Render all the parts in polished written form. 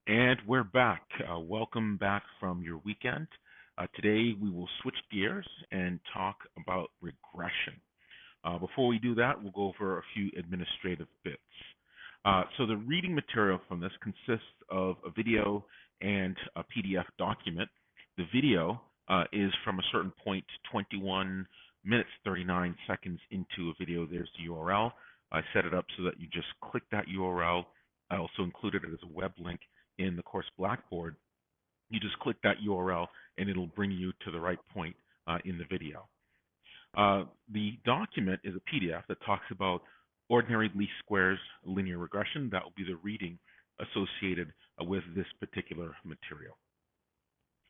And we're back. Welcome back from your weekend. Today we will switch gears and talk about regression. Before we do that, we'll go over a few administrative bits. So the reading material from this consists of a video and a PDF document. The video is from a certain point, 21 minutes 39 seconds into a video. There's the URL. I set it up so that you just click that URL. I also included it as a web link in the course Blackboard. You just click that URL and it'll bring you to the right point in the video. The document is a PDF that talks about ordinary least squares linear regression. That will be the reading associated with this particular material.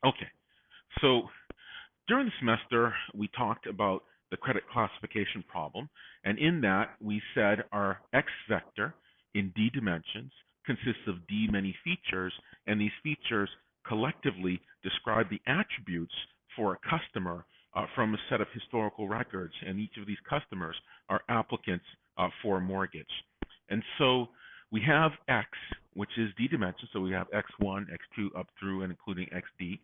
Okay, so during the semester, we talked about the credit classification problem, and in that we said our x vector in d dimensions consists of d many features, and these features collectively describe the attributes for a customer from a set of historical records, and each of these customers are applicants for a mortgage. And so we have x, which is d dimensions, so we have x1, x2, up through and including xd,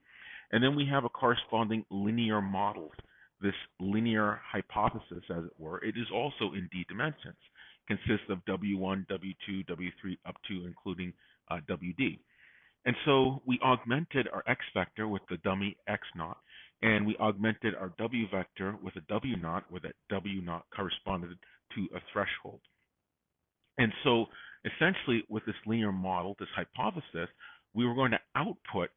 and then we have a corresponding linear model, this linear hypothesis, as it were. It is also in d dimensions. It consists of w1, w2, w3, up to including wd. And so we augmented our x vector with the dummy x naught, and we augmented our w vector with a w naught, where that w naught corresponded to a threshold. And so essentially with this linear model, this hypothesis, we were going to output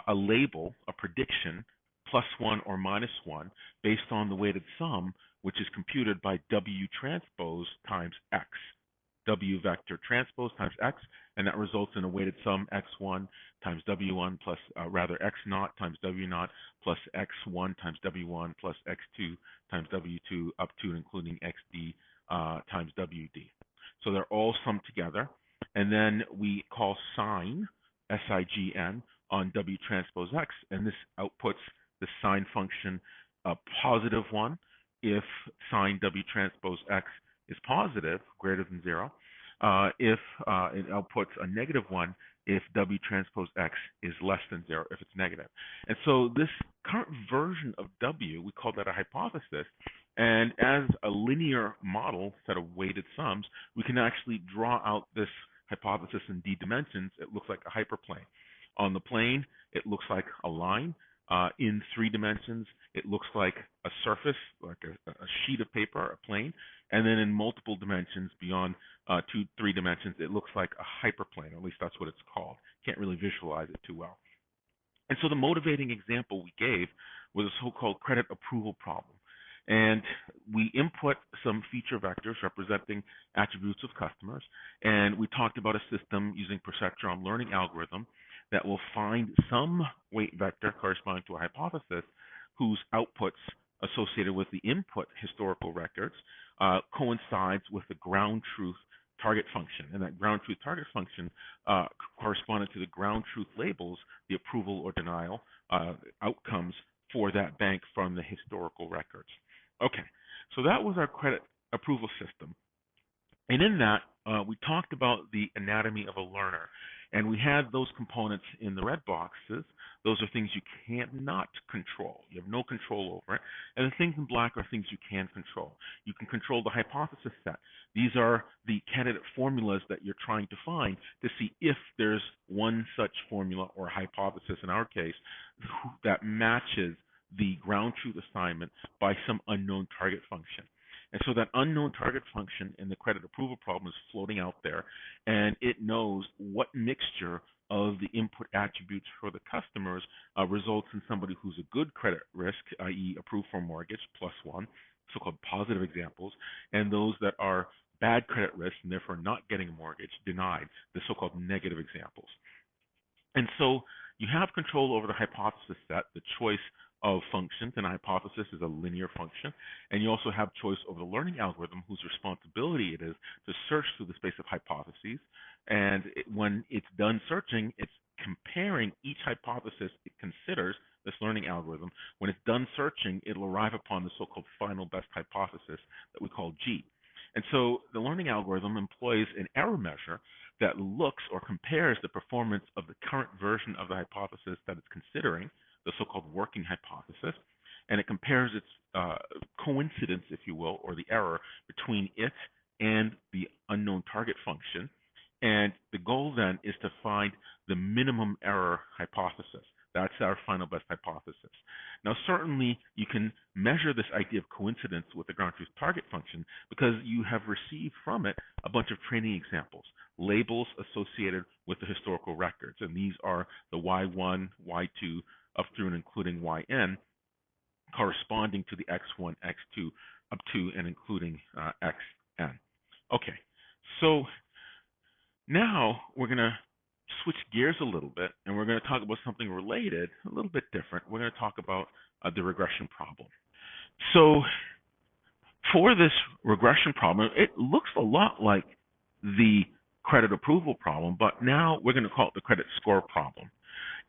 a label, a prediction, +1 or -1, based on the weighted sum, which is computed by W transpose times X. W vector transpose times X, and that results in a weighted sum x1 times w1 plus, x naught times w naught plus x1 times w1 plus x2 times w2 up to and including xd times wd. So they're all summed together, and then we call sign, sign, on w transpose x, and this outputs the sign function a +1 if sign w transpose x is positive, greater than 0, if it outputs a -1 if w transpose x is less than 0, if it's negative. And so this current version of w, we call that a hypothesis, and as a linear model set of weighted sums, we can actually draw out this hypothesis in d dimensions. It looks like a hyperplane. On the plane, it looks like a line. In 3 dimensions, it looks like a surface, like a sheet of paper, a plane. And then in multiple dimensions, beyond 3 dimensions, it looks like a hyperplane, or at least that's what it's called. Can't really visualize it too well. And so the motivating example we gave was a so-called credit approval problem. And we input some feature vectors representing attributes of customers, and we talked about a system using perceptron learning algorithm that will find some weight vector corresponding to a hypothesis whose outputs associated with the input historical records coincides with the ground truth target function. And that ground truth target function corresponded to the ground truth labels, the approval or denial outcomes for that bank from the historical records. Okay, so that was our credit approval system. And in that, we talked about the anatomy of a learner. And we had those components in the red boxes. Those are things you cannot control. You have no control over it. And the things in black are things you can control. You can control the hypothesis set. These are the candidate formulas that you're trying to find to see if there's one such formula or hypothesis, in our case, that matches the ground truth assignment by some unknown target function. And so that unknown target function in the credit approval problem is floating out there, and it knows what mixture of the input attributes for the customers results in somebody who's a good credit risk, i.e. approved for a mortgage, +1, so-called positive examples, and those that are bad credit risk and therefore not getting a mortgage, denied, the so-called negative examples. And so you have control over the hypothesis set, the choice of functions, and a hypothesis is a linear function. And you also have choice over the learning algorithm, whose responsibility it is to search through the space of hypotheses. And when it's done searching, it's comparing each hypothesis it considers, this learning algorithm. When it's done searching, it'll arrive upon the so-called final best hypothesis that we call G. And so the learning algorithm employs an error measure that looks or compares the performance of the current version of the hypothesis that it's considering, the so-called working hypothesis, and it compares its coincidence, if you will, or the error between it and the unknown target function. And the goal then is to find the minimum error hypothesis. That's our final best hypothesis. Now, certainly you can measure this idea of coincidence with the ground truth target function because you have received from it a bunch of training examples, labels associated with the historical records. And these are the Y1, Y2, up through and including YN, corresponding to the X1, X2, up to and including XN. Okay, so now we're going to switch gears a little bit, and we're going to talk about something related, a little bit different. We're going to talk about the regression problem. So for this regression problem, it looks a lot like the credit approval problem, but now we're going to call it the credit score problem.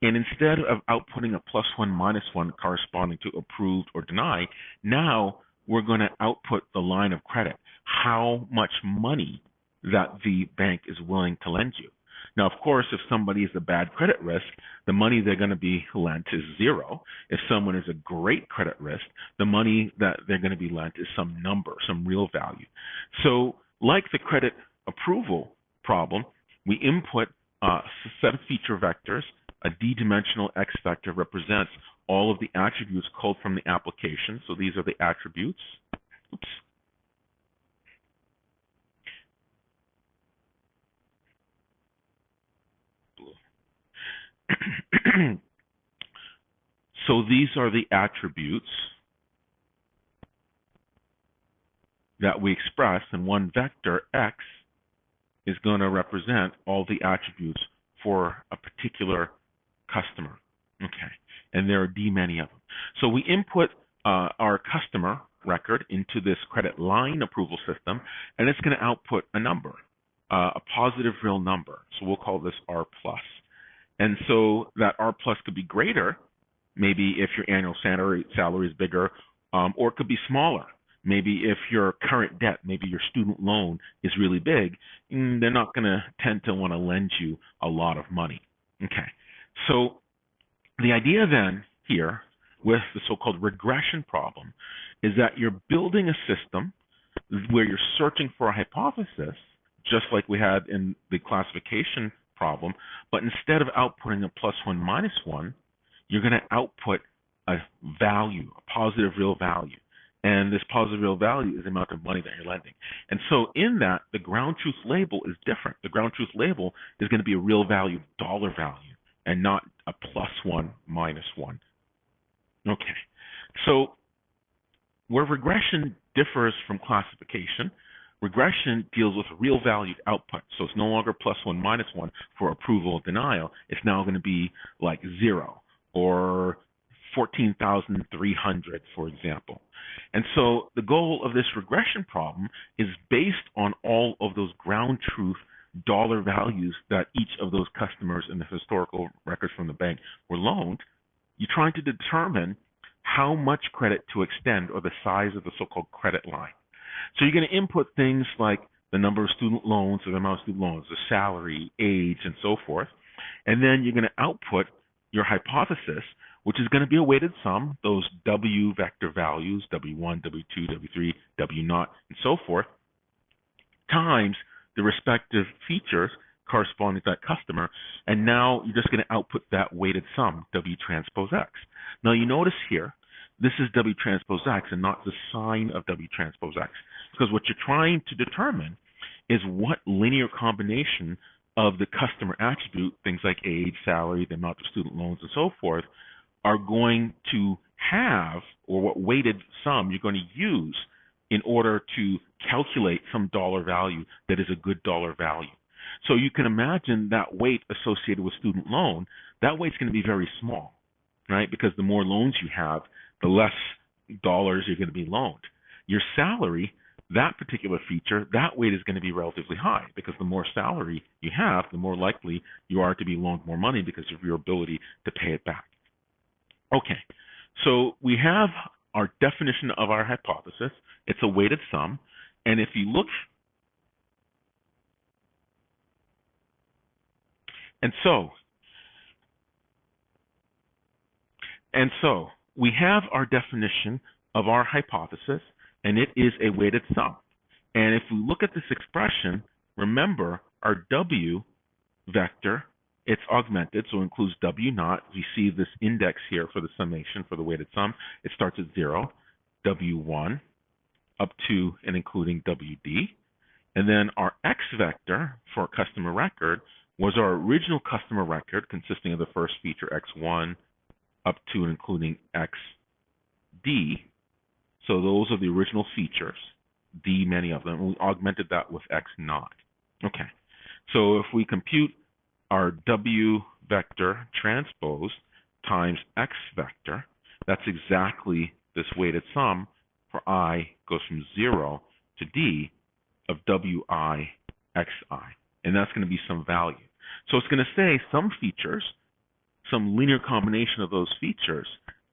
And instead of outputting a +1, -1 corresponding to approved or deny, now we're going to output the line of credit, how much money that the bank is willing to lend you. Now, of course, if somebody is a bad credit risk, the money they're going to be lent is 0. If someone is a great credit risk, the money that they're going to be lent is some number, some real value. So like the credit approval problem, we input set of feature vectors. A d-dimensional x vector represents all of the attributes called from the application. So these are the attributes. Oops. So these are the attributes that we express, and one vector, x, is going to represent all the attributes for a particular customer. Okay, and there are many of them. So we input our customer record into this credit line approval system, and it's going to output a number, a positive real number. So we'll call this R+. And so that R+ could be greater, maybe if your annual salary is bigger, or it could be smaller. Maybe if your current debt, maybe your student loan is really big, they're not going to tend to want to lend you a lot of money. Okay, so the idea then here with the so-called regression problem is that you're building a system where you're searching for a hypothesis, just like we had in the classification problem, but instead of outputting a +1, -1, you're going to output a value, a positive real value. And this positive real value is the amount of money that you're lending. And so in that, the ground truth label is different. The ground truth label is going to be a real value, dollar value, and not a +1, -1. Okay, so where regression differs from classification, regression deals with real valued output. So it's no longer +1, -1 for approval or denial. It's now going to be like 0 or 14,300, for example. And so the goal of this regression problem is based on all of those ground truth dollar values that each of those customers in the historical records from the bank were loaned. You're trying to determine how much credit to extend, or the size of the so-called credit line. So you're going to input things like the number of student loans, or the amount of student loans, the salary, age, and so forth. And then you're going to output your hypothesis, which is going to be a weighted sum, those W vector values, W1, W2, W3, W0, and so forth, times the respective features corresponding to that customer. And now you're just going to output that weighted sum, W transpose X. Now you notice here, this is W transpose X and not the sign of W transpose X, because what you're trying to determine is what linear combination of the customer attribute, things like age, salary, the amount of student loans, and so forth, are going to have, or what weighted sum you're going to use in order to calculate some dollar value that is a good dollar value. So you can imagine that weight associated with student loan, that weight's going to be very small, right? Because the more loans you have, the less dollars you're going to be loaned. Your salary, that particular feature, that weight is going to be relatively high, because the more salary you have, the more likely you are to be loaned more money because of your ability to pay it back. Okay, so we have our definition of our hypothesis. It's a weighted sum. And if you look, And so, we have our definition of our hypothesis, and it is a weighted sum. And if we look at this expression, remember our W vector, it's augmented, so it includes W naught. We see this index here for the summation for the weighted sum. It starts at 0, W1, up to and including WD. And then our X vector for customer record was our original customer record consisting of the first feature X1 up to and including XD. So those are the original features, D, many of them, and we augmented that with X naught. Okay, so if we compute our W vector transpose times X vector, that's exactly this weighted sum for I goes from 0 to D of Wi Xi, and that's going to be some value. So it's going to say some features, some linear combination of those features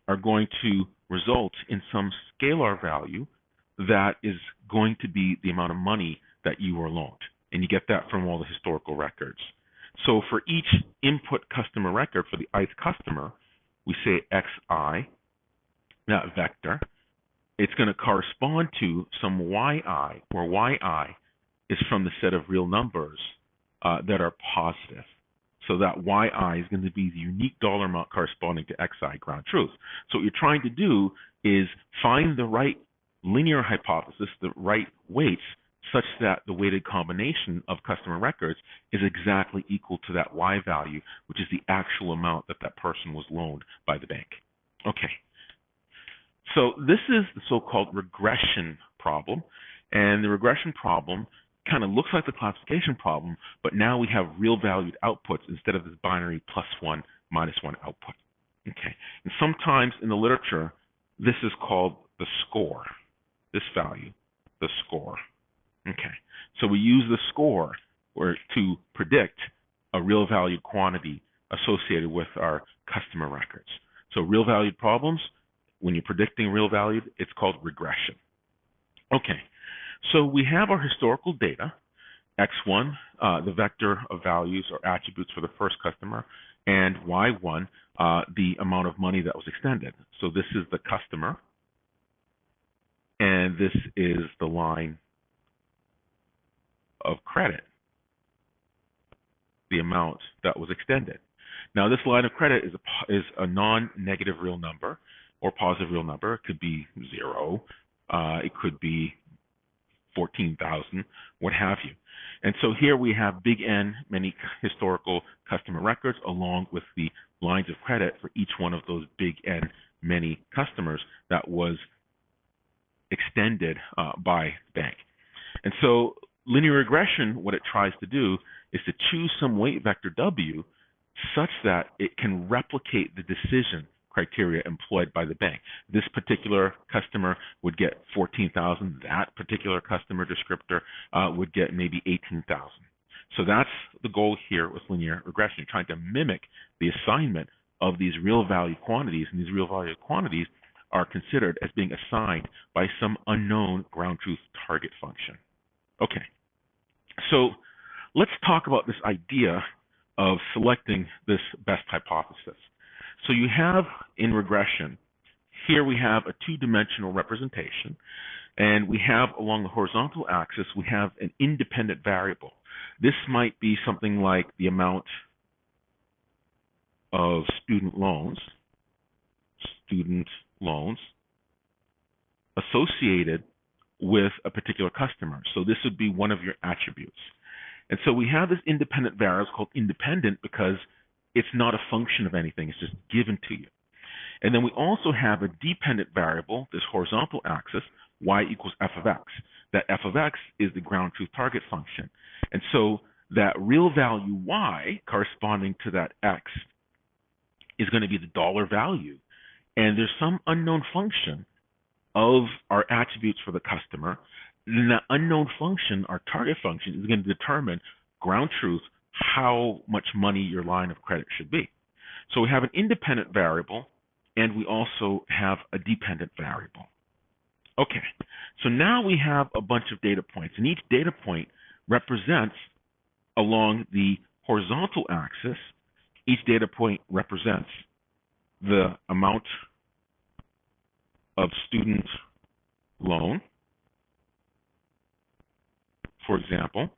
are going to result in some scalar value that is going to be the amount of money that you were loaned. And you get that from all the historical records. So for each input customer record for the ith customer, we say Xi, that vector, it's going to correspond to some Yi, where Yi is from the set of real numbers that are positive. So that Yi is going to be the unique dollar amount corresponding to Xi, ground truth. So what you're trying to do is find the right linear hypothesis, the right weights, such that the weighted combination of customer records is exactly equal to that Y value, which is the actual amount that that person was loaned by the bank. Okay. So this is the so-called regression problem. And the regression problem kind of looks like the classification problem, but now we have real valued outputs instead of this binary +1, -1 output. Okay. And sometimes in the literature, this is called the score, this value, the score. Okay. So we use the score to predict a real valued quantity associated with our customer records. So real valued problems, when you're predicting real valued, it's called regression. Okay. So we have our historical data, X1, the vector of values or attributes for the first customer, and Y1, the amount of money that was extended. So this is the customer, and this is the line of credit, the amount that was extended. Now, this line of credit is a non-negative real number or positive real number. It could be 0. It could be 14,000, what have you. And so here we have big N, many historical customer records, along with the lines of credit for each one of those big N, many customers that was extended by the bank. And so linear regression, what it tries to do is to choose some weight vector W such that it can replicate the decision criteria employed by the bank. This particular customer would get 14,000. That particular customer descriptor would get maybe 18,000. So that's the goal here with linear regression. You're trying to mimic the assignment of these real value quantities, and these real value quantities are considered as being assigned by some unknown ground truth target function. Okay, so let's talk about this idea of selecting this best hypothesis. So you have in regression, here we have a two-dimensional representation, and we have along the horizontal axis, we have an independent variable. This might be something like the amount of student loans associated with a particular customer. So this would be one of your attributes. And so we have this independent variable called independent because it's not a function of anything, it's just given to you. And then we also have a dependent variable, this horizontal axis, y equals f of x. That f of x is the ground truth target function. And so that real value y corresponding to that x is going to be the dollar value. And there's some unknown function of our attributes for the customer. And that unknown function, our target function, is going to determine ground truth how much money your line of credit should be. So we have an independent variable, and we also have a dependent variable. Okay, so now we have a bunch of data points, and each data point represents along the horizontal axis, each data point represents the amount of student loan, for example,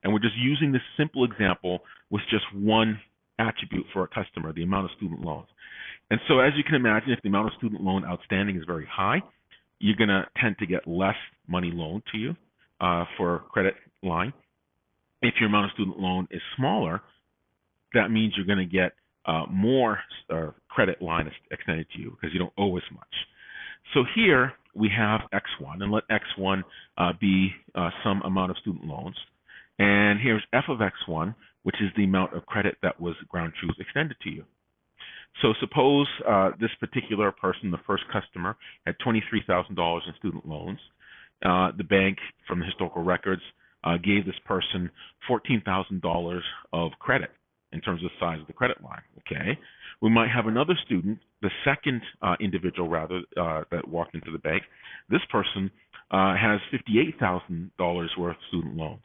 and we're just using this simple example with just one attribute for a customer, the amount of student loans. And so as you can imagine, if the amount of student loan outstanding is very high, you're going to tend to get less money loaned to you for a credit line. If your amount of student loan is smaller, that means you're going to get more credit line extended to you because you don't owe as much. So here we have X1, and let X1 be some amount of student loans. And here's f of X1, which is the amount of credit that was ground truth extended to you. So suppose this particular person, the first customer, had $23,000 in student loans. The bank, from the historical records, gave this person $14,000 of credit in terms of the size of the credit line. Okay, we might have another student, the second individual rather, that walked into the bank. This person has $58,000 worth of student loans,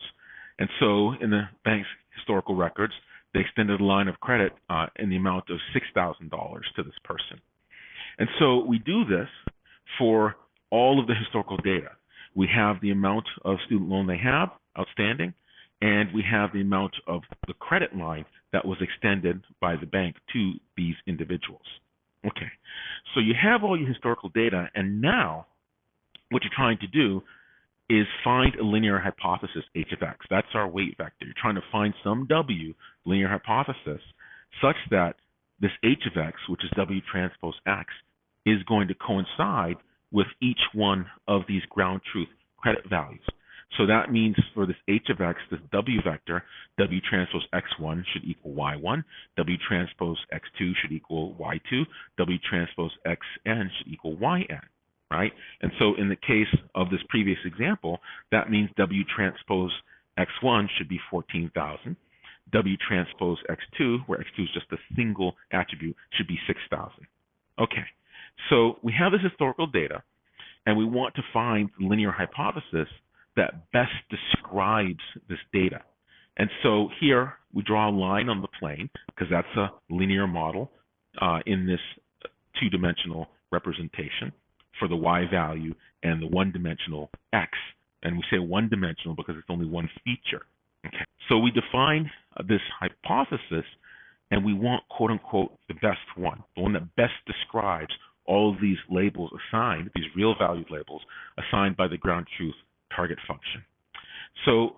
and so in the bank's historical records, they extended a line of credit in the amount of $6,000 to this person. And so we do this for all of the historical data. We have the amount of student loan they have outstanding, and we have the amount of the credit line that was extended by the bank to these individuals. Okay, so you have all your historical data, and now what you're trying to do is find a linear hypothesis h of x. That's our weight vector. You're trying to find some w, linear hypothesis, such that this h of x, which is w transpose x, is going to coincide with each one of these ground truth credit values. So that means for this h of x, this w vector, w transpose x1 should equal y1, w transpose x2 should equal y2, w transpose xn should equal yn. Right? And so in the case of this previous example, that means W transpose X1 should be 14,000. W transpose X2, where X2 is just a single attribute, should be 6,000. Okay, so we have this historical data, and we want to find the linear hypothesis that best describes this data. And so here we draw a line on the plane, because that's a linear model in this two-dimensional representation for the y value and the one-dimensional x. And we say one-dimensional because it's only one feature. Okay. So we define this hypothesis, and we want, quote-unquote, the best one, the one that best describes all of these labels assigned, these real-valued labels assigned by the ground truth target function. So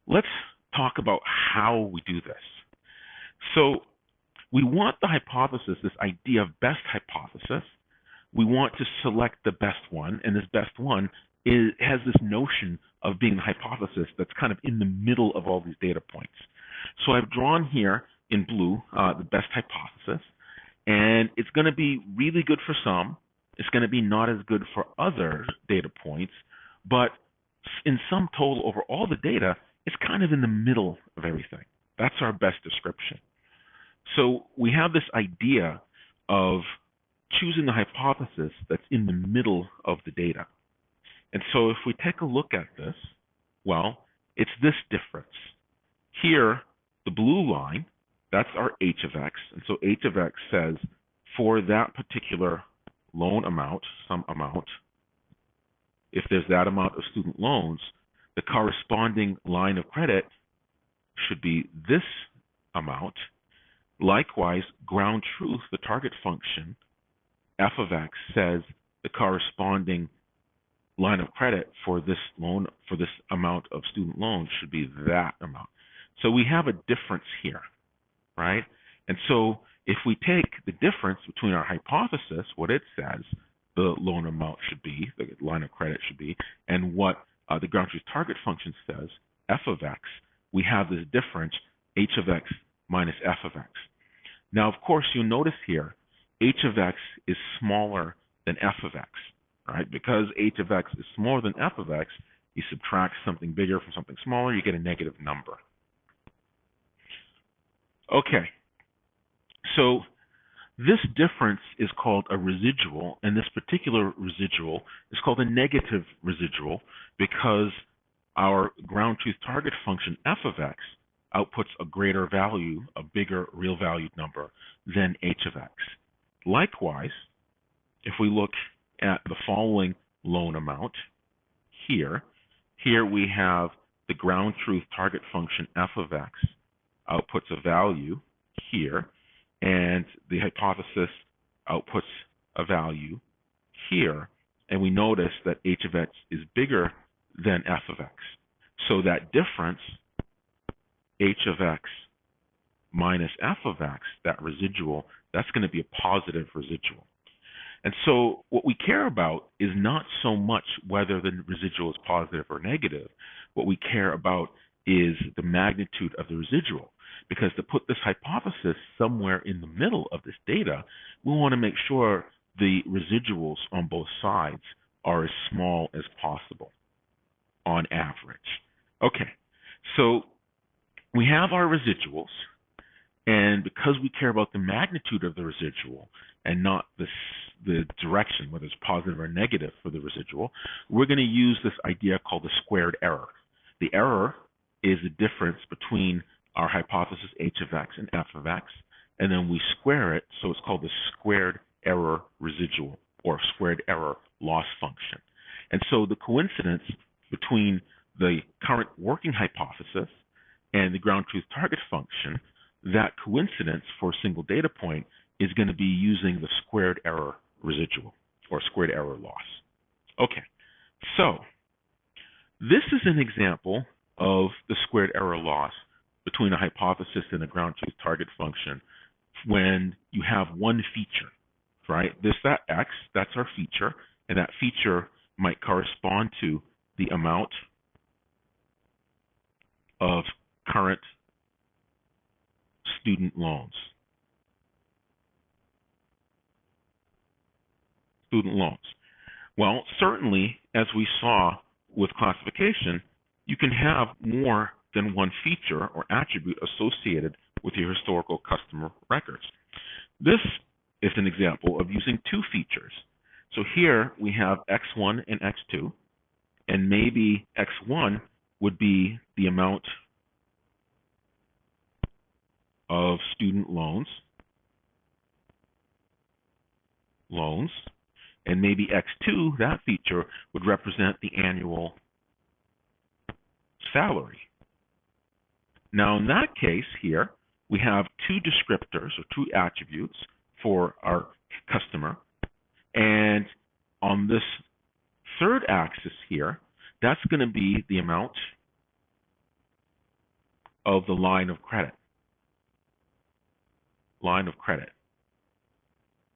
let's talk about how we do this. So we want the hypothesis, this idea of best hypothesis. We want to select the best one, and this best one has this notion of being the hypothesis that's kind of in the middle of all these data points. So I've drawn here in blue the best hypothesis, and it's going to be really good for some. It's going to be not as good for other data points, but in sum total over all the data, it's kind of in the middle of everything. That's our best description. So we have this idea of choosing the hypothesis that's in the middle of the data. And so if we take a look at this, well, it's this difference. Here, the blue line, that's our h of x. And so h of x says for that particular loan amount, some amount, if there's that amount of student loans, the corresponding line of credit should be this amount. Likewise, ground truth, the target function, f of x says the corresponding line of credit for this loan, for this amount of student loans, should be that amount. So we have a difference here, right? And so if we take the difference between our hypothesis, what it says the loan amount should be, the line of credit should be, and what the ground truth target function says, f of x, we have this difference, h of x minus f of x. Now, of course, you'll notice here, h of x is smaller than f of x, right? Because h of x is smaller than f of x, you subtract something bigger from something smaller, you get a negative number. Okay, so this difference is called a residual, and this particular residual is called a negative residual because our ground truth target function f of x outputs a greater value, a bigger real valued number than h of x. Likewise, if we look at the following loan amount here we have the ground truth target function f of x outputs a value here, and the hypothesis outputs a value here, and we notice that h of x is bigger than f of x. So that difference, h of x minus f of x, that residual, that's going to be a positive residual. And so what we care about is not so much whether the residual is positive or negative. What we care about is the magnitude of the residual. Because to put this hypothesis somewhere in the middle of this data, we want to make sure the residuals on both sides are as small as possible on average. Okay, so we have our residuals, and because we care about the magnitude of the residual and not the direction, whether it's positive or negative for the residual, we're going to use this idea called the squared error. The error is the difference between our hypothesis h of x and f of x, and then we square it, so it's called the squared error residual or squared error loss function. And so the coincidence between the current working hypothesis and the ground truth target function, that coincidence for a single data point is going to be using the squared error residual or squared error loss. Okay, so this is an example of the squared error loss between a hypothesis and a ground truth target function when you have one feature, right? That x, that's our feature, and that feature might correspond to the amount of current student loans. Well, certainly, as we saw with classification, you can have more than one feature or attribute associated with your historical customer records. This is an example of using two features. So here we have x1 and x2, and maybe x1 would be the amount of student loans, and maybe x2, that feature, would represent the annual salary. Now, in that case here, we have two descriptors or two attributes for our customer. And on this third axis here, that's going to be the amount of the line of credit.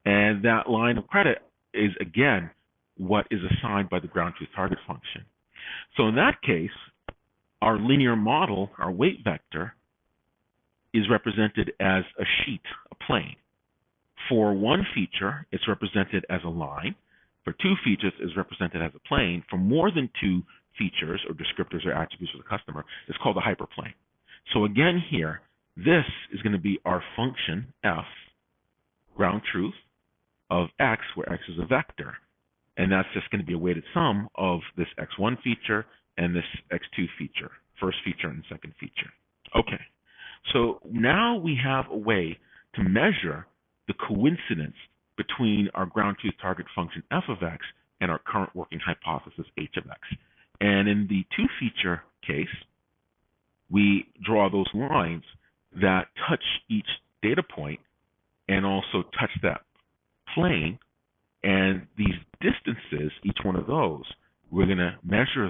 And that line of credit is, again, what is assigned by the ground truth target function. So in that case, our linear model, our weight vector, is represented as a sheet, a plane. For one feature, it's represented as a line. For two features, it's represented as a plane. For more than two features or descriptors or attributes for the customer, it's called a hyperplane. So again here, this is going to be our function, f, ground truth, of x, where x is a vector. And that's just going to be a weighted sum of this x1 feature and this x2 feature, first feature and second feature. Okay, so now we have a way to measure the coincidence between our ground truth target function f of x and our current working hypothesis h of x. And in the two feature case, we draw those lines that touch each data point and also touch that plane, and these distances, each one of those, we're going to measure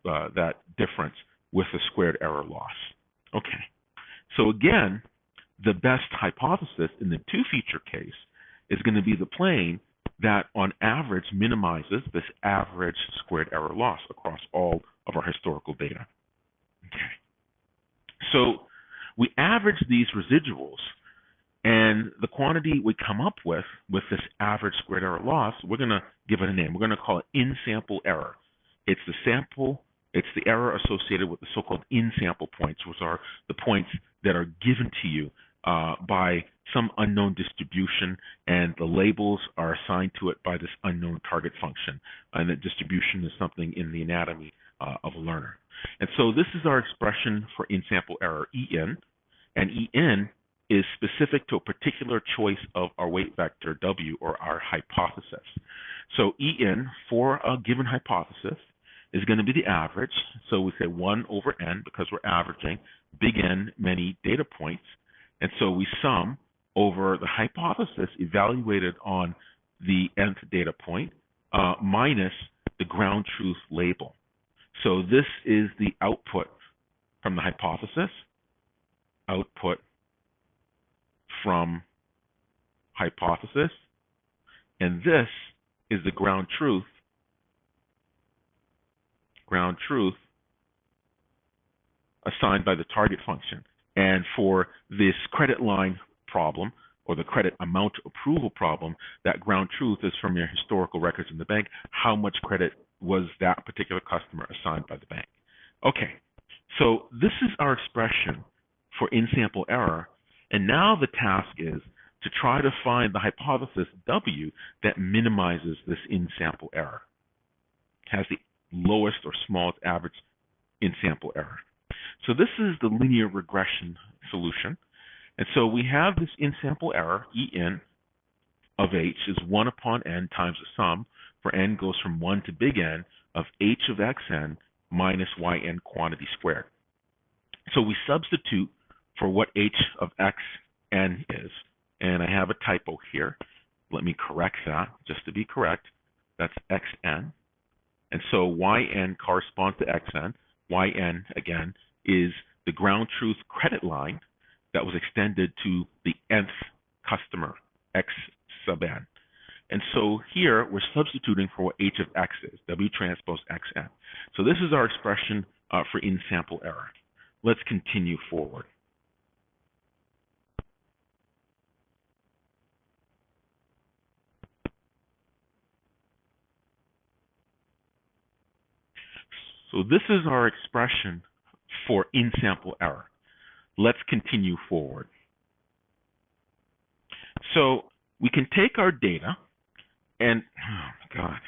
that difference with the squared error loss. Okay, so again, the best hypothesis in the two feature case is going to be the plane that on average minimizes this average squared error loss across all of our historical data. Okay, so we average these residuals, and the quantity we come up with this average squared error loss, we're going to give it a name. We're going to call it in-sample error. It's the error associated with the so-called in-sample points, which are the points that are given to you by some unknown distribution, and the labels are assigned to it by this unknown target function. And that distribution is something in the anatomy of a learner. And so this is our expression for in-sample error, En, and En is specific to a particular choice of our weight vector W, or our hypothesis. So En for a given hypothesis is going to be the average. So we say 1 over n because we're averaging big N many data points. And so we sum over the hypothesis evaluated on the nth data point minus the ground truth label. So this is the output from the hypothesis, output from hypothesis, and this is the ground truth assigned by the target function. And for this credit line problem, or the credit amount approval problem, that ground truth is from your historical records in the bank. How much credit was that particular customer assigned by the bank? Okay, so this is our expression for in-sample error, and now the task is to try to find the hypothesis W that minimizes this in-sample error, has the lowest or smallest average in-sample error. So this is the linear regression solution. And so we have this in-sample error, En of h is 1 upon n times the sum, for n goes from 1 to big N, of h of xn minus yn quantity squared. So we substitute for what h of xn is. And I have a typo here. Let me correct that, just to be correct. That's xn. And so yn corresponds to xn. Yn, again, is the ground truth credit line that was extended to the nth customer, x sub n. And so here we're substituting for what h of x is, W transpose xn. So this is our expression for in-sample error. Let's continue forward. So this is our expression for in-sample error. Let's continue forward. So we can take our data and, oh my God.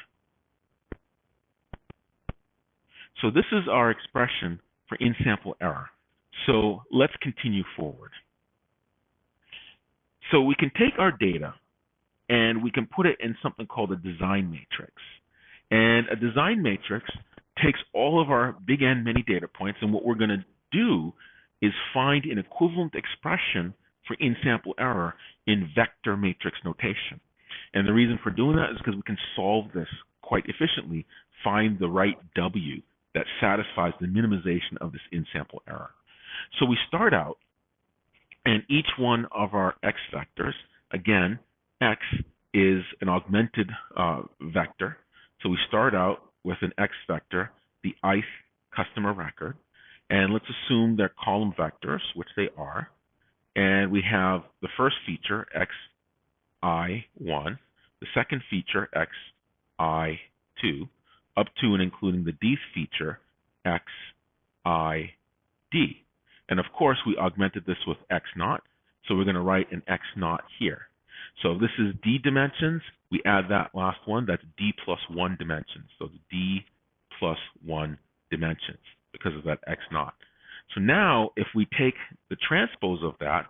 So this is our expression for in-sample error. So let's continue forward. So we can take our data and we can put it in something called a design matrix. And a design matrix takes all of our big N many data points, and what we're going to do is find an equivalent expression for in-sample error in vector matrix notation. And the reason for doing that is because we can solve this quite efficiently, find the right W that satisfies the minimization of this in-sample error. So we start out, and each one of our x vectors, again, x is an augmented vector. So we start out with an x vector, the ith customer record, and let's assume they're column vectors, which they are, and we have the first feature, xi1, the second feature, xi2, up to and including the dth feature, xid. And of course, we augmented this with x naught, so we're going to write an x naught here. So if this is d dimensions, we add that last one, that's d plus 1 dimensions. So d plus 1 dimensions because of that x naught. So now if we take the transpose of that,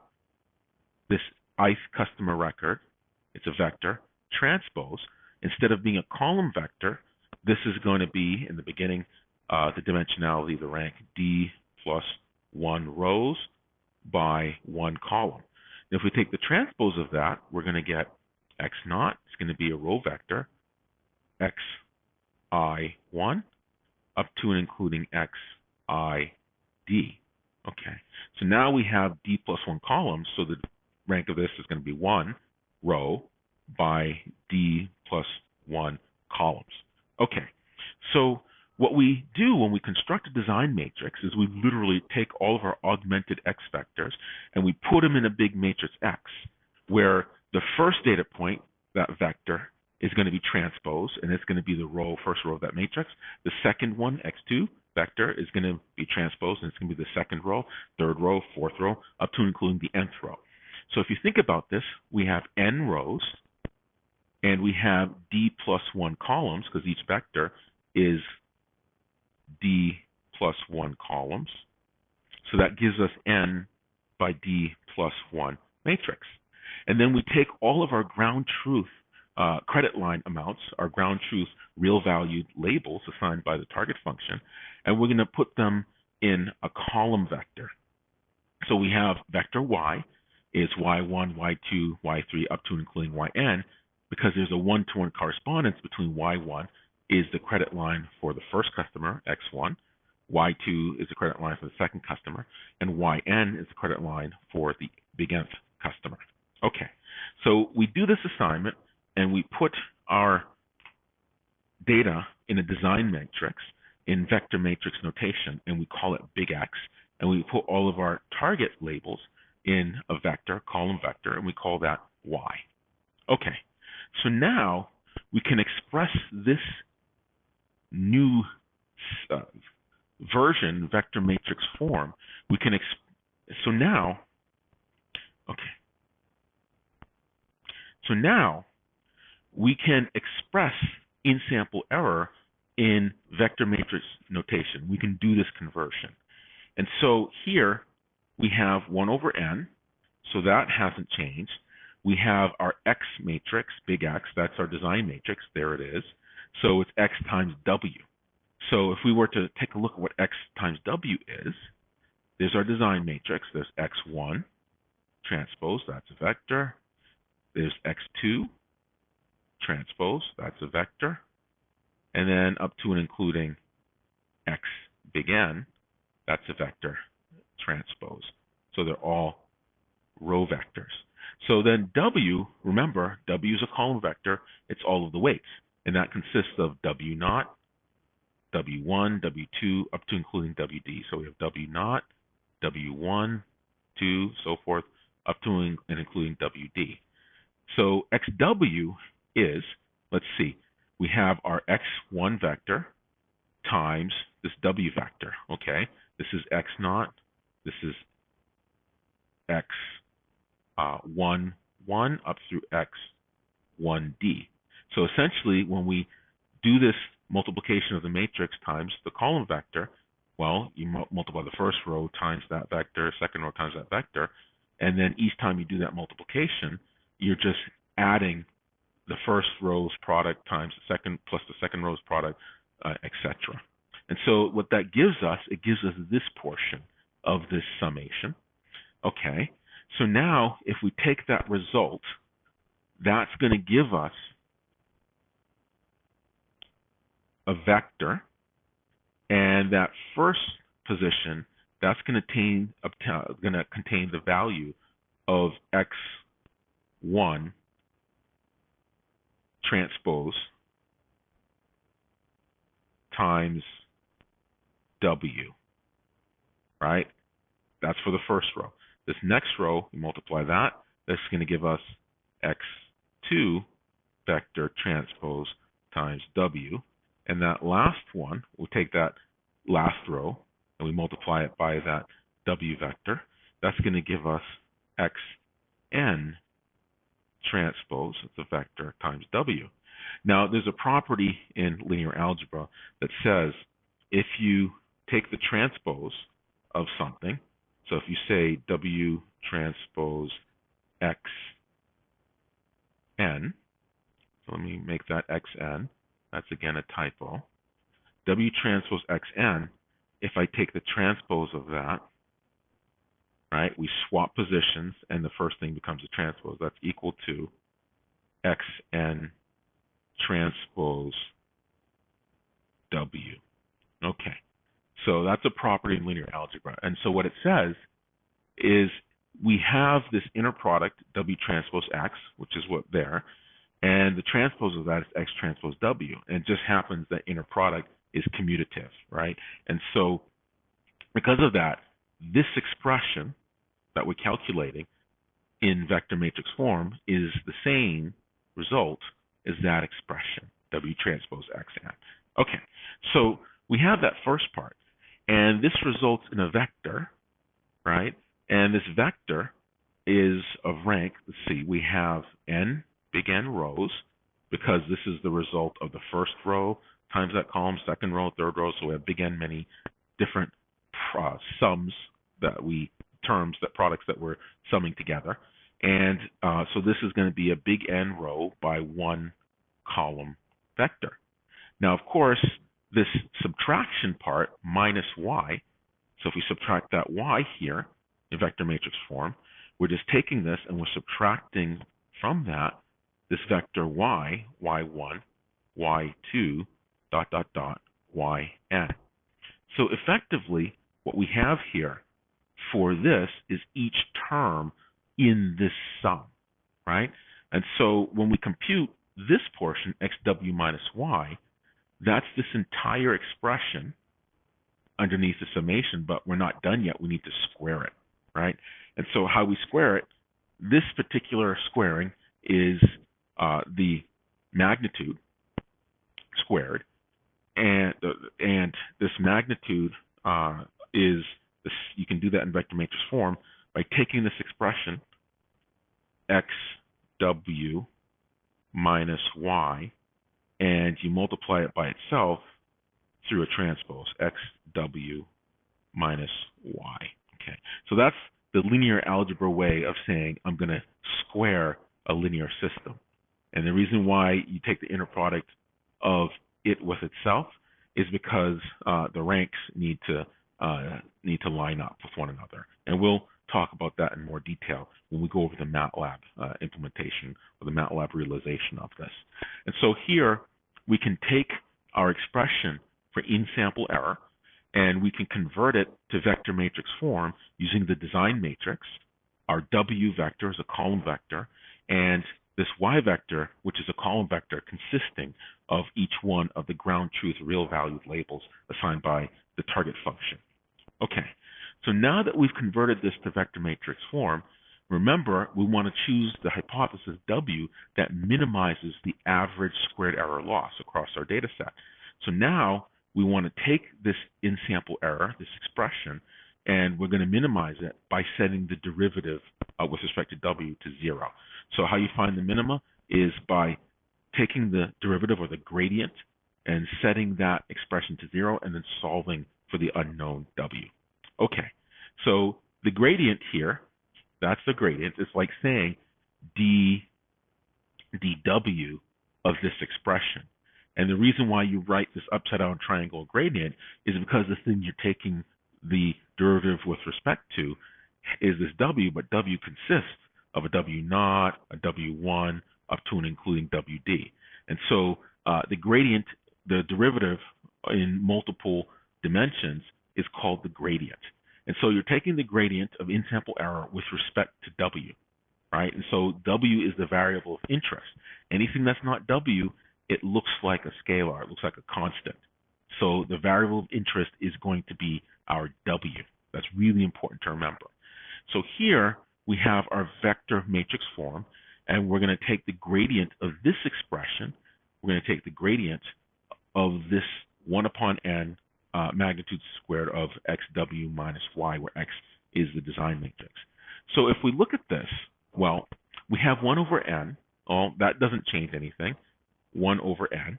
this ith customer record, it's a vector, transpose, instead of being a column vector, this is going to be, in the beginning, the dimensionality, the rank, d plus 1 rows by 1 column. If we take the transpose of that, we're going to get x naught. It's going to be a row vector, xi1, up to and including xid. Okay, so now we have d plus 1 columns, so the rank of this is going to be 1 row by d plus 1 columns. Okay, so what we do when we construct a design matrix is we literally take all of our augmented x vectors and we put them in a big matrix X, where the first data point, that vector, is going to be transposed, and it's going to be the first row of that matrix. The second one, x2 vector, is going to be transposed, and it's going to be the second row, third row, fourth row, up to and including the nth row. So if you think about this, we have n rows, and we have d plus 1 columns, because each vector is D plus 1 columns. So that gives us N by D plus 1 matrix. And then we take all of our ground truth credit line amounts, our ground truth real valued labels assigned by the target function, and we're going to put them in a column vector. So we have vector Y is Y1, Y2, Y3, up to and including Yn, because there's a one-to-one correspondence between Y1 is the credit line for the first customer, X1, Y2 is the credit line for the second customer, and Yn is the credit line for the nth customer. Okay, so we do this assignment and we put our data in a design matrix in vector matrix notation, and we call it big X, and we put all of our target labels in a vector, column vector, and we call that Y. Okay, so now we can express this new version, vector matrix form. We can so now we can express in-sample error in vector matrix notation. We can do this conversion. And so here we have 1 over n, so that hasn't changed. We have our X matrix, big X, that's our design matrix, there it is. So it's X times W. So if we were to take a look at what X times W is, there's our design matrix. There's X1 transpose, that's a vector. There's X2 transpose, that's a vector. And then up to and including X big N, that's a vector transpose. So they're all row vectors. So then W, remember, W is a column vector. It's all of the weights. And that consists of W0, W1, W2, up to including WD. So we have W0, W1, 2, so forth, up to and including WD. So XW is, let's see, we have our X1 vector times this W vector, okay? This is X0, this is X1, 1 up through X1D. So essentially, when we do this multiplication of the matrix times the column vector, well, you multiply the first row times that vector, second row times that vector, and then each time you do that multiplication, you're just adding the first row's product times the second plus the second row's product, etc. And so what that gives us, it gives us this portion of this summation. Okay, so now if we take that result, that's going to give us a vector, and that first position, that's going to contain the value of X1 transpose times W, right? That's for the first row. This next row, you multiply that, that's going to give us X2 vector transpose times W. And that last one, we'll take that last row and we multiply it by that W vector. That's going to give us Xn transpose, it's a vector, times W. Now, there's a property in linear algebra that says if you take the transpose of something, so if you say W transpose Xn, so let me make that Xn, that's again a typo. W transpose Xn, if I take the transpose of that, right, we swap positions and the first thing becomes a transpose. That's equal to Xn transpose W. Okay, so that's a property in linear algebra. And so what it says is we have this inner product W transpose X, which is what there, and the transpose of that is X transpose W. And it just happens that inner product is commutative, right? And so because of that, this expression that we're calculating in vector matrix form is the same result as that expression, W transpose Xn. Okay, so we have that first part, and this results in a vector, right? And this vector is of rank, let's see, we have n, big N rows, because this is the result of the first row times that column, second row, third row. So we have big N many different sums products that we're summing together. And so this is going to be a big N row by one column vector. Now, of course, this subtraction part, minus y, so if we subtract that y here in vector matrix form, we're just taking this and we're subtracting from that this vector y, y1, y2, dot, dot, dot, yn. So effectively, what we have here for this is each term in this sum, right? And so when we compute this portion, xw minus y, that's this entire expression underneath the summation, but we're not done yet. We need to square it, right? And so how we square it, this particular squaring is the magnitude squared, and this magnitude is this. You can do that in vector matrix form by taking this expression xw minus y, and you multiply it by itself through a transpose, xw minus y. Okay, so that's the linear algebra way of saying I'm going to square a linear system. And the reason why you take the inner product of it with itself is because the ranks need to line up with one another. And we'll talk about that in more detail when we go over the MATLAB implementation or the MATLAB realization of this. And so here we can take our expression for in-sample error and we can convert it to vector matrix form using the design matrix. Our W vector is a column vector, and this Y vector, which is a column vector consisting of each one of the ground truth real valued labels assigned by the target function. Okay, so now that we've converted this to vector matrix form, remember we want to choose the hypothesis W that minimizes the average squared error loss across our data set. So now we want to take this in-sample error, this expression, and we're going to minimize it by setting the derivative with respect to W to 0. So how you find the minima is by taking the derivative or the gradient and setting that expression to 0 and then solving for the unknown W. Okay, so the gradient here, that's the gradient. It's like saying dW of this expression. And the reason why you write this upside down triangle gradient is because the thing you're taking the derivative with respect to is this W, but W consists of a W0, a W1, up to and including WD. And so the gradient, the derivative in multiple dimensions is called the gradient. And so you're taking the gradient of in-sample error with respect to W, right? And so W is the variable of interest. Anything that's not W, it looks like a scalar, it looks like a constant. So the variable of interest is going to be our W. That's really important to remember. So here we have our vector matrix form, and we're going to take the gradient of this expression. We're going to take the gradient of this 1 upon n magnitude squared of xw minus y, where x is the design matrix. So if we look at this, well, we have 1 over n. Oh, that doesn't change anything. 1 over n.